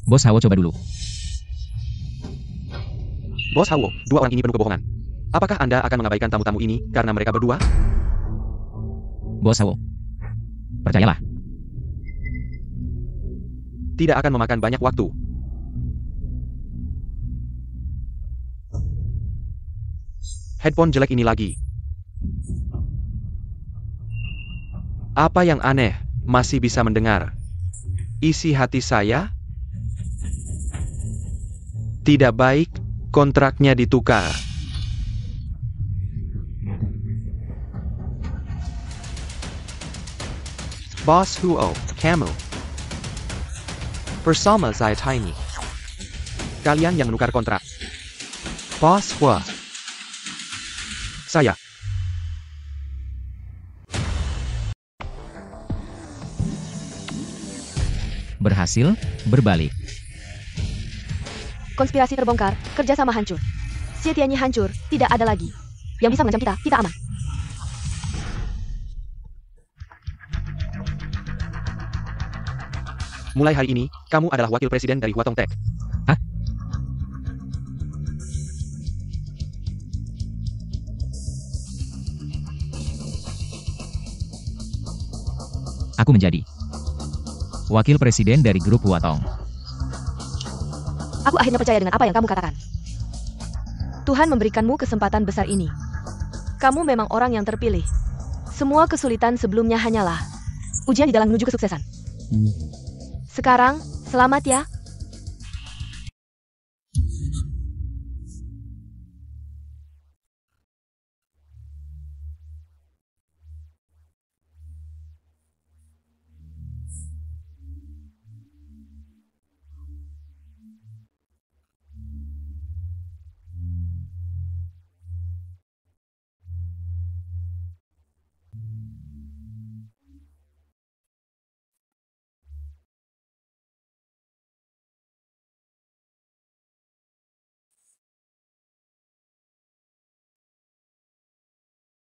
Bos Hao coba dulu. Bos Hao, dua orang ini penuh kebohongan. Apakah Anda akan mengabaikan tamu-tamu ini karena mereka berdua? Bos Hao. Percayalah. Tidak akan memakan banyak waktu. Headphone jelek ini lagi. Apa yang aneh, masih bisa mendengar. Isi hati saya? Tidak baik, kontraknya ditukar. Boss Huo, kamu. Bersama saya Tiny. Kalian yang menukar kontrak. Boss Hua. Saya. Berhasil, berbalik. Konspirasi terbongkar, kerjasama hancur. Xie Tianyi hancur, tidak ada lagi. Yang bisa mengancam kita aman. Mulai hari ini, kamu adalah wakil presiden dari Huatong Tech. Hah? Aku menjadi wakil presiden dari grup Huatong. Aku akhirnya percaya dengan apa yang kamu katakan. Tuhan memberikanmu kesempatan besar ini. Kamu memang orang yang terpilih. Semua kesulitan sebelumnya hanyalah ujian di jalan menuju kesuksesan. Sekarang, selamat ya.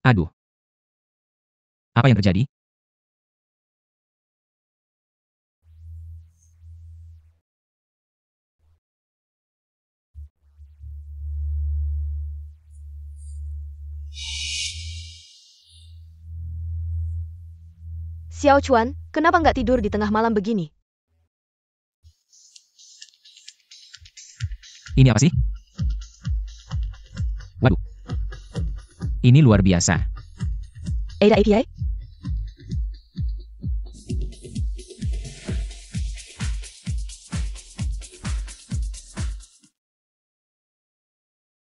Aduh. Apa yang terjadi? Xiao Chuan, kenapa nggak tidur di tengah malam begini? Ini apa sih? Waduh. Ini luar biasa. Ada API?